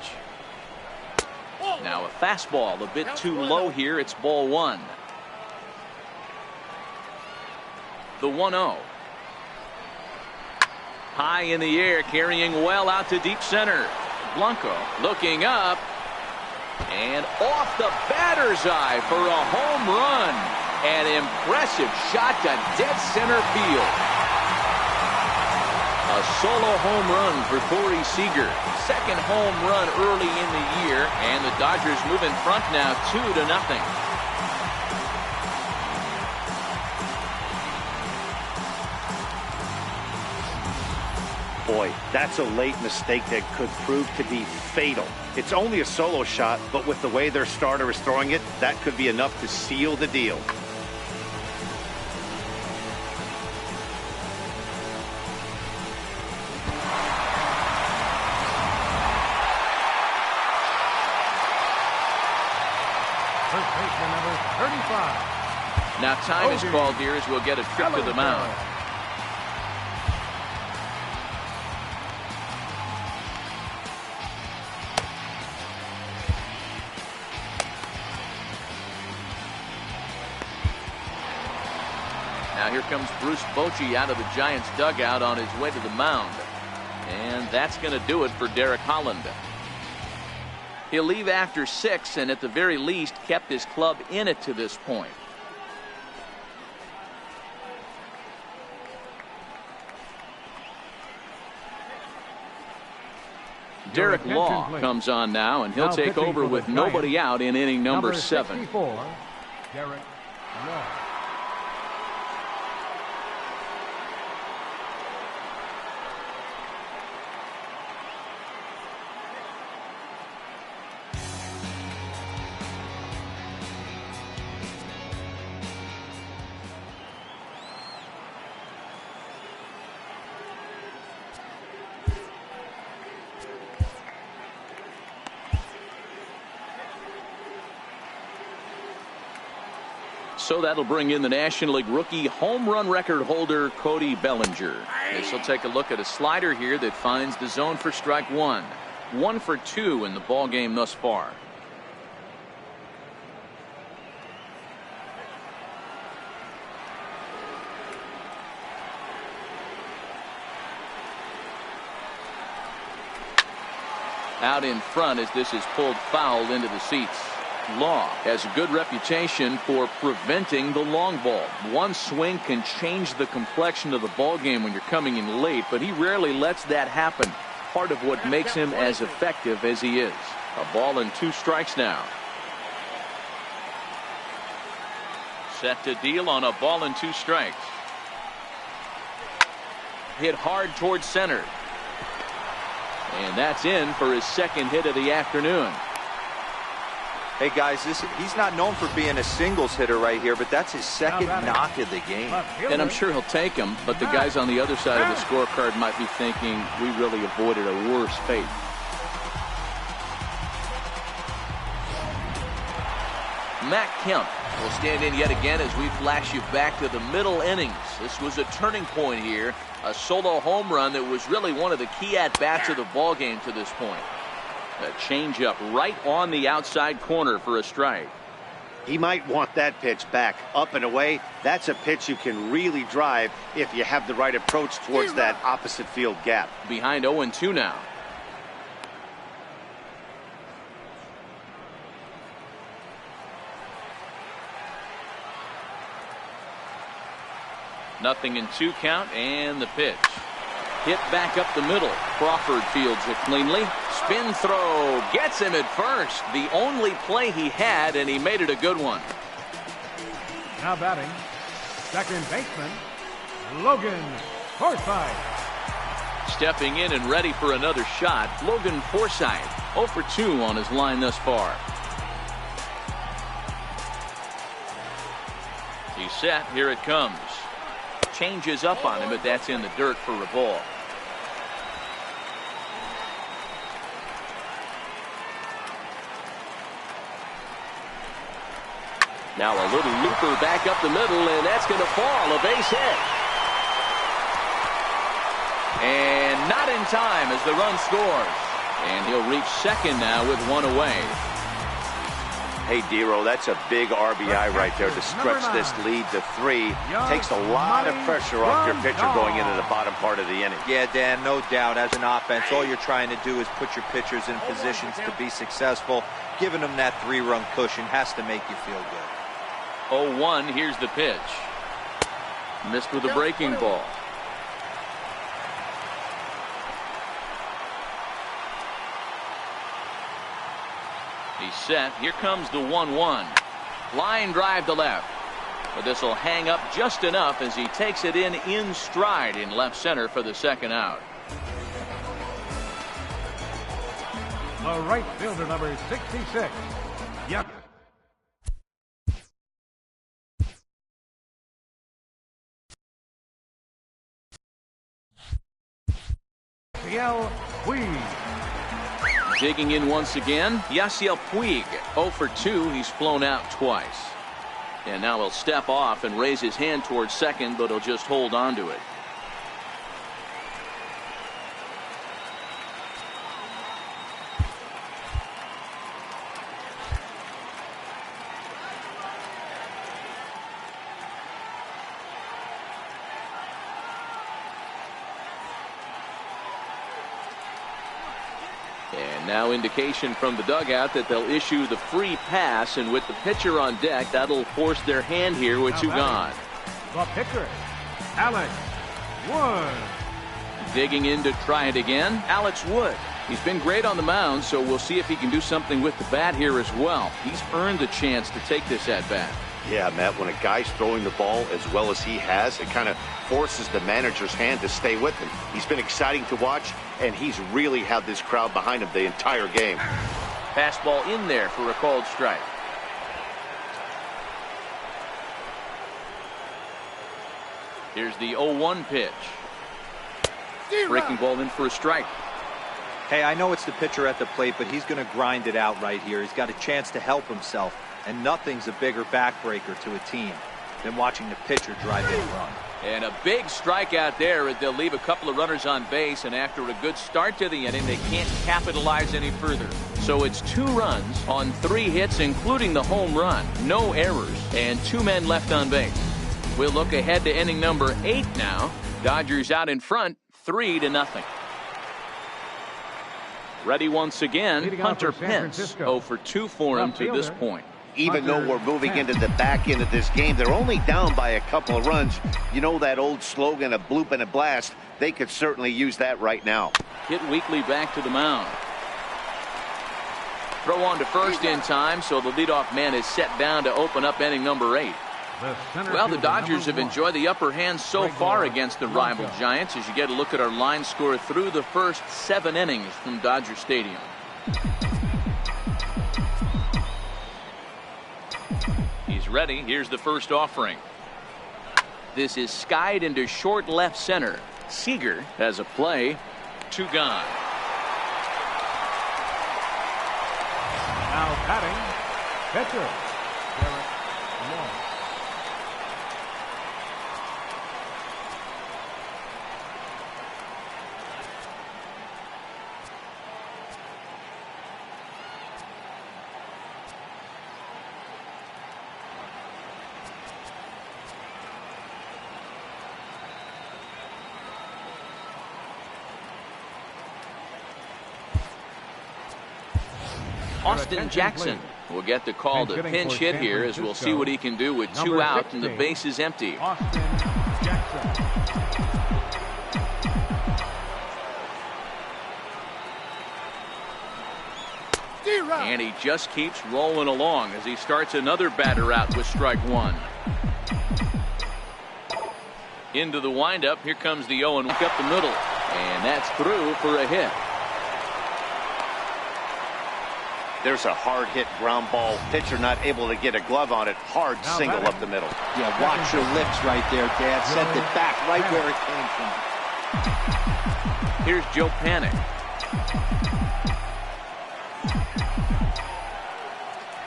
Now a fastball a bit too low here. It's ball 1. The 1-0. High in the air, carrying well out to deep center. Blanco looking up and off the batter's eye for a home run. An impressive shot to dead center field. A solo home run for Corey Seager. Second home run early in the year, and the Dodgers move in front now 2-0. Boy, that's a late mistake that could prove to be fatal. It's only a solo shot, but with the way their starter is throwing it, that could be enough to seal the deal. First baseman number 35. Now time is called here as we'll get a trip to the mound. Now here comes Bruce Bochy out of the Giants dugout on his way to the mound. And that's going to do it for Derek Holland. He'll leave after 6 and at the very least kept his club in it to this point. Derek Law comes on now, and he'll take over with nobody out in inning number 7. 64, Derek Law. So that'll bring in the National League rookie home run record holder Cody Bellinger. This will take a look at a slider here that finds the zone for strike 1. 1 for 2 in the ball game thus far. Out in front as this is pulled foul into the seats. Law has a good reputation for preventing the long ball. One swing can change the complexion of the ball game when you're coming in late, but he rarely lets that happen. Part of what makes him as effective as he is. A ball and 2 strikes now. Set to deal on a ball and 2 strikes. Hit hard towards center. And that's in for his second hit of the afternoon. Hey guys, he's not known for being a singles hitter right here, but that's his second knock of the game. And I'm sure he'll take him, but the guys on the other side of the scorecard might be thinking we really avoided a worse fate. Matt Kemp will stand in yet again as we flash you back to the middle innings. This was a turning point here, a solo home run that was really one of the key at-bats of the ball game to this point. A changeup right on the outside corner for a strike. He might want that pitch back, up and away. That's a pitch you can really drive if you have the right approach towards that opposite field gap. Behind 0-2 now. Nothing in 2 count, and the pitch. Hit back up the middle. Crawford fields it cleanly. Spin throw gets him at first. The only play he had, and he made it a good one. Now batting, second baseman, Logan Forsythe. Stepping in and ready for another shot, Logan Forsythe. 0 for 2 on his line thus far. He's set. Here it comes. Changes up on him, but that's in the dirt for a ball. Now a little looper back up the middle, and that's going to fall. A base hit. And not in time as the run scores. And he'll reach second now with 1 away. Hey, Dero, that's a big RBI right there to stretch this lead to 3. Takes a lot of pressure off your pitcher going into the bottom part of the inning. Yeah, Dan, no doubt. As an offense, all you're trying to do is put your pitchers in positions to be successful. Giving them that 3-run cushion has to make you feel good. 0-1, here's the pitch. Missed with a breaking ball. He's set. Here comes the 1-1. Line drive to left. But this will hang up just enough as he takes it in stride in left center for the second out. The right fielder, number 66. Yep. Puig. Digging in once again, Yasiel Puig. 0 for 2. He's flown out twice. And now he'll step off and raise his hand towards second, but he'll just hold on to it. And now indication from the dugout that they'll issue the free pass, and with the pitcher on deck, that'll force their hand here with two gone. The pitcher, Alex Wood. Digging in to try it again, Alex Wood. He's been great on the mound, so we'll see if he can do something with the bat here as well. He's earned the chance to take this at bat. Yeah, Matt, when a guy's throwing the ball as well as he has, it kind of forces the manager's hand to stay with him. He's been exciting to watch, and he's really had this crowd behind him the entire game. Fastball in there for a called strike. Here's the 0-1 pitch. Breaking ball in for a strike. Hey, I know it's the pitcher at the plate, but he's going to grind it out right here. He's got a chance to help himself, and nothing's a bigger backbreaker to a team than watching the pitcher drive in run. And a big strikeout there. They'll leave a couple of runners on base, and after a good start to the inning, they can't capitalize any further. So it's 2 runs on 3 hits, including the home run. No errors, and 2 men left on base. We'll look ahead to inning number 8 now. Dodgers out in front, 3-0. Ready once again, Hunter Pence. 0 for 2 for him to this point. Even though we're moving into the back end of this game, they're only down by a couple of runs. You know that old slogan, a bloop and a blast? They could certainly use that right now. Hit Weekly back to the mound. Throw on to first in time, so the leadoff man is set down to open up inning number 8. Well, the Dodgers have enjoyed the upper hand so far against the rival Giants as you get a look at our line score through the first 7 innings from Dodger Stadium. He's ready. Here's the first offering. This is skied into short left center. Seager has a play. 2 gone. Now batting, pitcher, Garrett Moore. Austin Jackson will get the call to pinch hit here, as we'll see what he can do with 2 out and the base is empty. Austin Jackson. And he just keeps rolling along as he starts another batter out with strike 1. Into the windup. Here comes the 0-1 up the middle. And that's through for a hit. There's a hard hit ground ball. Pitcher not able to get a glove on it. Hard single up the middle. Yeah, watch your lips right there, Dad. Sent it back right where it came from. Here's Joe Panic.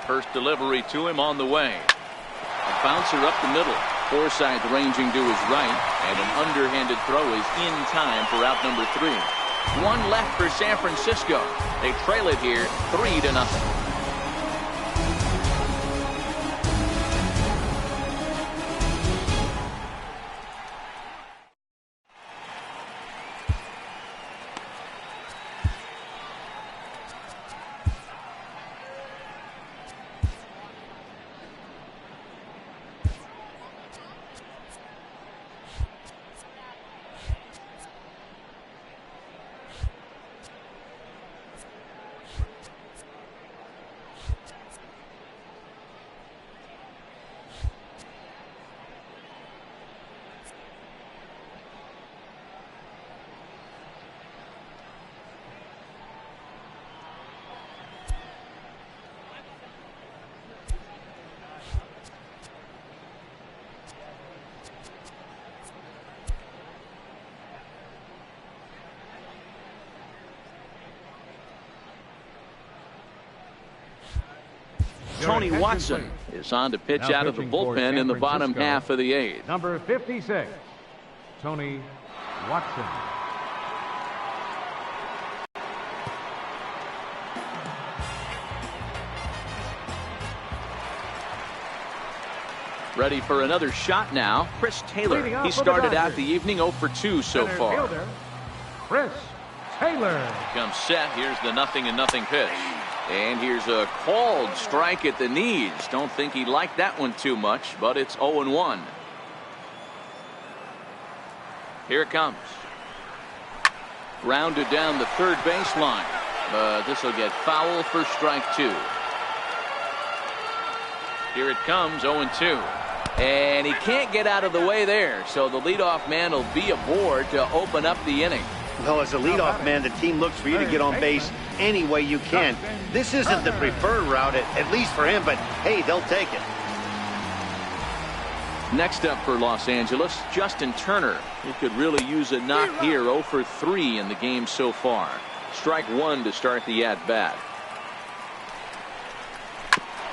First delivery to him on the way. A bouncer up the middle. Forsythe ranging to his right, and an underhanded throw is in time for out number 3. 1 left for San Francisco. They trail it here 3-0. Tony Watson is on to pitch out of the bullpen in the bottom half of the 8th. Number 56, Tony Watson. Ready for another shot now. Chris Taylor. He started out the evening 0 for 2 so far. Fielder, Chris Taylor. Comes set. Here's the 0-0 pitch. And here's a called strike at the knees. Don't think he liked that one too much, but it's 0-1. Here it comes. Grounded down the third baseline. But this will get foul for strike 2. Here it comes, 0-2. And he can't get out of the way there, so the leadoff man will be aboard to open up the inning. Well, as a leadoff man, the team looks for you to get on base any way you can. This isn't the preferred route, at least for him, but hey, they'll take it. Next up for Los Angeles, Justin Turner. He could really use a knock here. 0 for 3 in the game so far. Strike 1 to start the at-bat.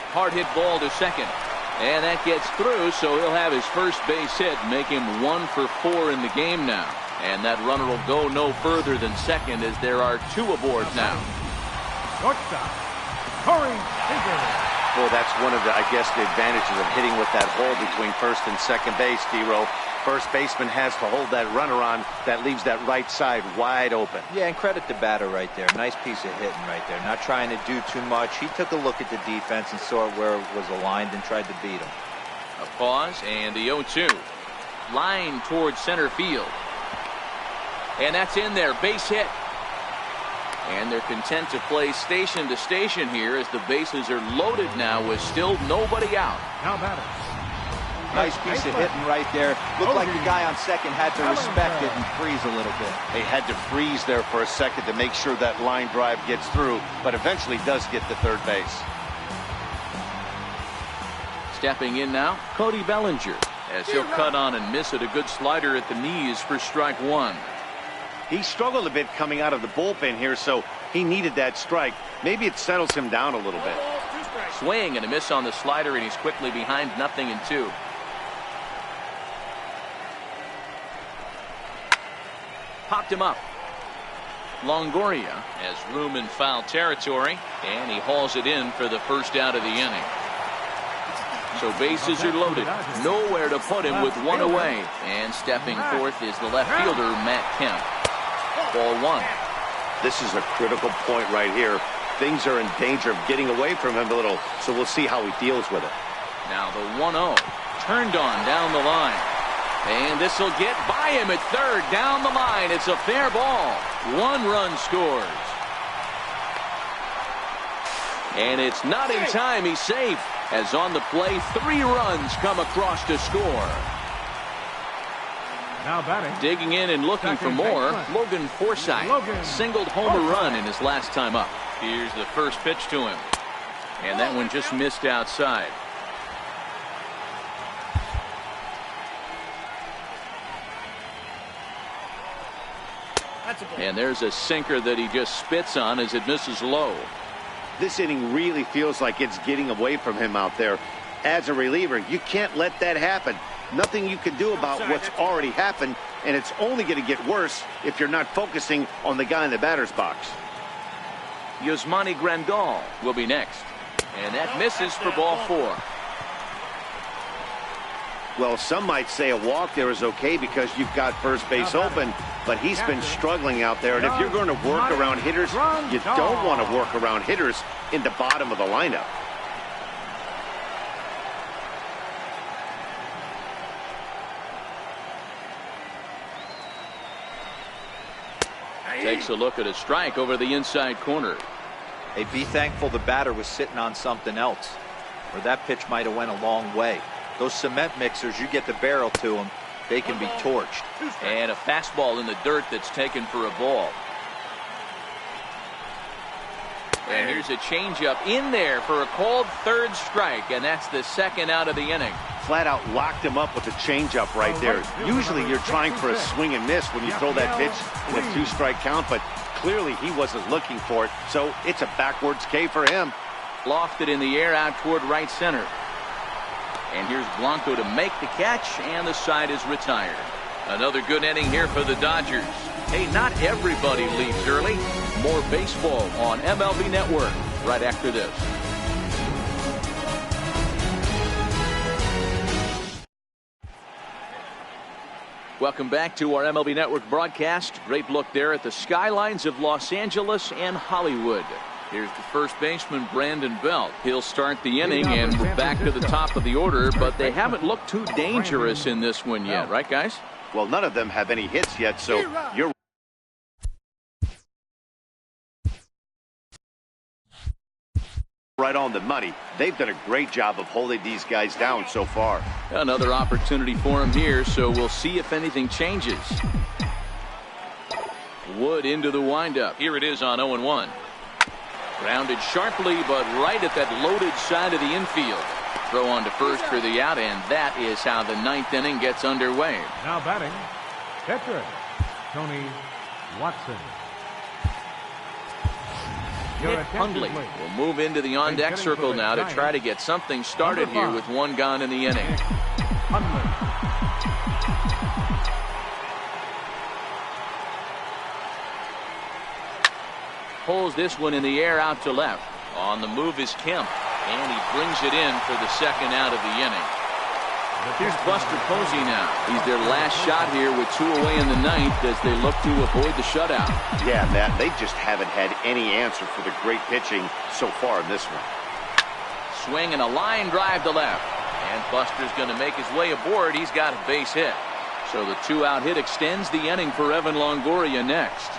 Hard hit ball to second. And that gets through, so he'll have his first base hit, make him 1 for 4 in the game now. And that runner will go no further than second as there are 2 aboard now. Shortstop, Corey Seager. Well, that's one of the, I guess, the advantages of hitting with that hole between first and second base, D-Row. First baseman has to hold that runner on. That leaves that right side wide open. Yeah, and credit the batter right there. Nice piece of hitting right there. Not trying to do too much. He took a look at the defense and saw where it was aligned and tried to beat him. A pause and the 0-2. Line towards center field. And that's in there. Base hit. And they're content to play station to station here as the bases are loaded now with still nobody out. Now batter. Nice piece of hitting right there. Looked like the guy on second had to respect it and freeze a little bit. They had to freeze there for a second to make sure that line drive gets through, but eventually does get to third base. Stepping in now, Cody Bellinger, as he'll cut on and miss it. A good slider at the knees for strike 1. He struggled a bit coming out of the bullpen here, so he needed that strike. Maybe it settles him down a little bit. Swing and a miss on the slider, and he's quickly behind 0-2. Popped him up. Longoria has room in foul territory, and he hauls it in for the first out of the inning. So bases are loaded. Nowhere to put him with 1 away. And stepping forth is the left fielder, Matt Kemp. Ball 1. This is a critical point right here. Things are in danger of getting away from him a little, so we'll see how he deals with it. Now the 1-0. Turned on down the line. And this will get by him at third. Down the line. It's a fair ball. 1 run scores. And it's not in time. He's safe. As on the play, 3 runs come across to score. Now batting. Digging in and looking for more, Logan Forsythe singled home a run in his last time up. Here's the first pitch to him. And that one just missed outside. And there's a sinker that he just spits on as it misses low. This inning really feels like it's getting away from him out there. As a reliever, you can't let that happen. Nothing you can do about what's already happened, and it's only going to get worse if you're not focusing on the guy in the batter's box. Yasmani Grandal will be next. And that misses for ball 4. Well, some might say a walk there is okay because you've got first base open, but he's been struggling out there. And if you're going to work around hitters, you don't want to work around hitters in the bottom of the lineup. Takes a look at a strike over the inside corner. Hey, be thankful the batter was sitting on something else, or that pitch might have went a long way. Those cement mixers, you get the barrel to them, they can be torched. And a fastball in the dirt that's taken for a ball. And here's a changeup in there for a called third strike, and that's the second out of the inning. Flat out locked him up with a changeup right there. Usually you're trying for a swing and miss when you throw that pitch in a 2-strike count, but clearly he wasn't looking for it, so it's a backwards K for him. Lofted in the air out toward right center. And here's Blanco to make the catch, and the side is retired. Another good inning here for the Dodgers. Hey, not everybody leaves early. More baseball on MLB Network right after this. Welcome back to our MLB Network broadcast. Great look there at the skylines of Los Angeles and Hollywood. Here's the first baseman, Brandon Belt. He'll start the inning, and we're back to the top of the order, but they haven't looked too dangerous in this one yet, right, guys? Well, none of them have any hits yet, so you're right on the money. They've done a great job of holding these guys down so far. Another opportunity for him here, so we'll see if anything changes. Wood into the windup. Here it is on 0-1. Grounded sharply, but right at that loaded side of the infield. Throw on to first for the out, and that is how the ninth inning gets underway. Now batting, catcher, Tony Watson. Nick Hundley will move into the on-deck circle now to try to get something started here with one gone in the inning. Pulls this one in the air out to left. On the move is Kemp, and he brings it in for the second out of the inning. Here's Buster Posey now. He's their last shot here with 2 away in the ninth as they look to avoid the shutout. Yeah, Matt, they just haven't had any answer for the great pitching so far in this one. Swing and a line drive to left. And Buster's going to make his way aboard. He's got a base hit. So the 2-out hit extends the inning for Evan Longoria next.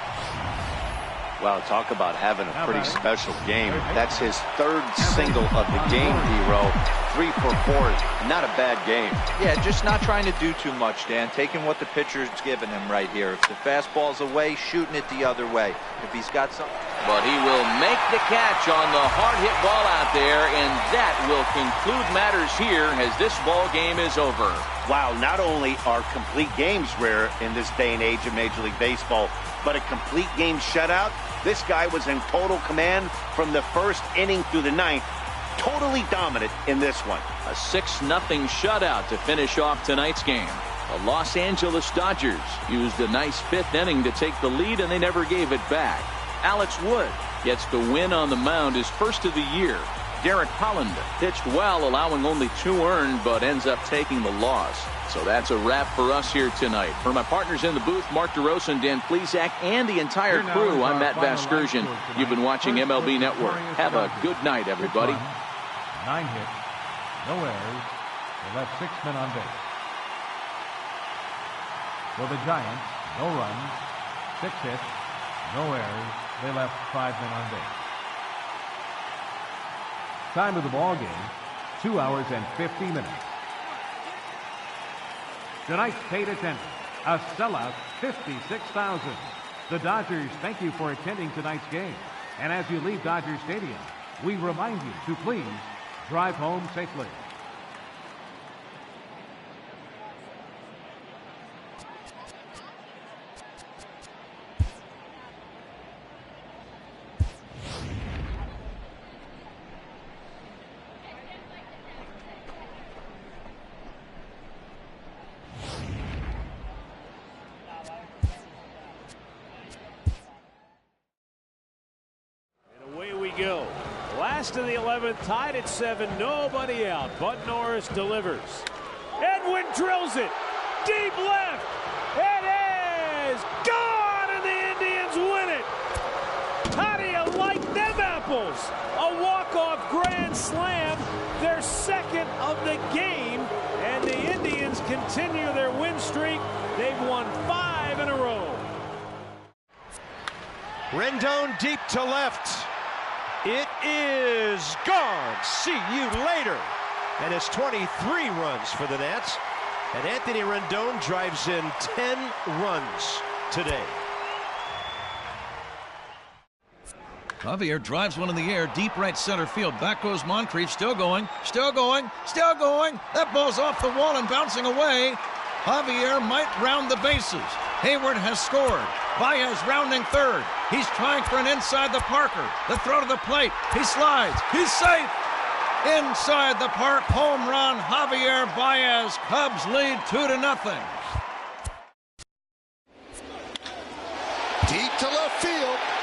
Wow, talk about having a pretty special game. That's his third single of the game, D-Row. 3 for 4. Not a bad game. Yeah, just not trying to do too much, Dan. Taking what the pitcher's given him right here. If the fastball's away, shooting it the other way. If he's got something. But he will make the catch on the hard hit ball out there, and that will conclude matters here as this ball game is over. Wow, not only are complete games rare in this day and age of Major League Baseball, but a complete game shutout. This guy was in total command from the first inning through the ninth. Totally dominant in this one. A 6-0 shutout to finish off tonight's game. The Los Angeles Dodgers used a nice 5th inning to take the lead, and they never gave it back. Alex Wood gets the win on the mound, his first of the year. Derek Holland pitched well, allowing only 2 earned, but ends up taking the loss. So that's a wrap for us here tonight. For my partners in the booth, Mark DeRosa and Dan Plesac, and the entire crew, I'm Matt Vasgersian. You've been watching MLB Network. Have a good night, everybody. 9 hits, no errors. They left 6 men on base. For the Giants, no runs, 6 hits, no errors. They left 5 men on base. Time of the ball game, 2 hours and 50 minutes. Tonight's paid attendance, a sellout 56,000. The Dodgers thank you for attending tonight's game. And as you leave Dodger Stadium, we remind you to please drive home safely. Go. Last of the 11th, tied at 7, nobody out. Bud Norris delivers. Edwin drills it. Deep left. It is gone, and the Indians win it. How do you like them apples? A walk-off grand slam, their second of the game, and the Indians continue their win streak. They've won 5 in a row. Rendon deep to left. It is gone. See you later. And it's 23 runs for the Nats. And Anthony Rendon drives in 10 runs today. Javier drives one in the air, deep right center field. Back goes Moncrief, still going, still going, still going. That ball's off the wall and bouncing away. Javier might round the bases. Hayward has scored. Baez rounding third. He's trying for an inside the Parker. The throw to the plate. He slides. He's safe. Inside the park, home run, Javier Baez. Cubs lead 2-0. Deep to left field.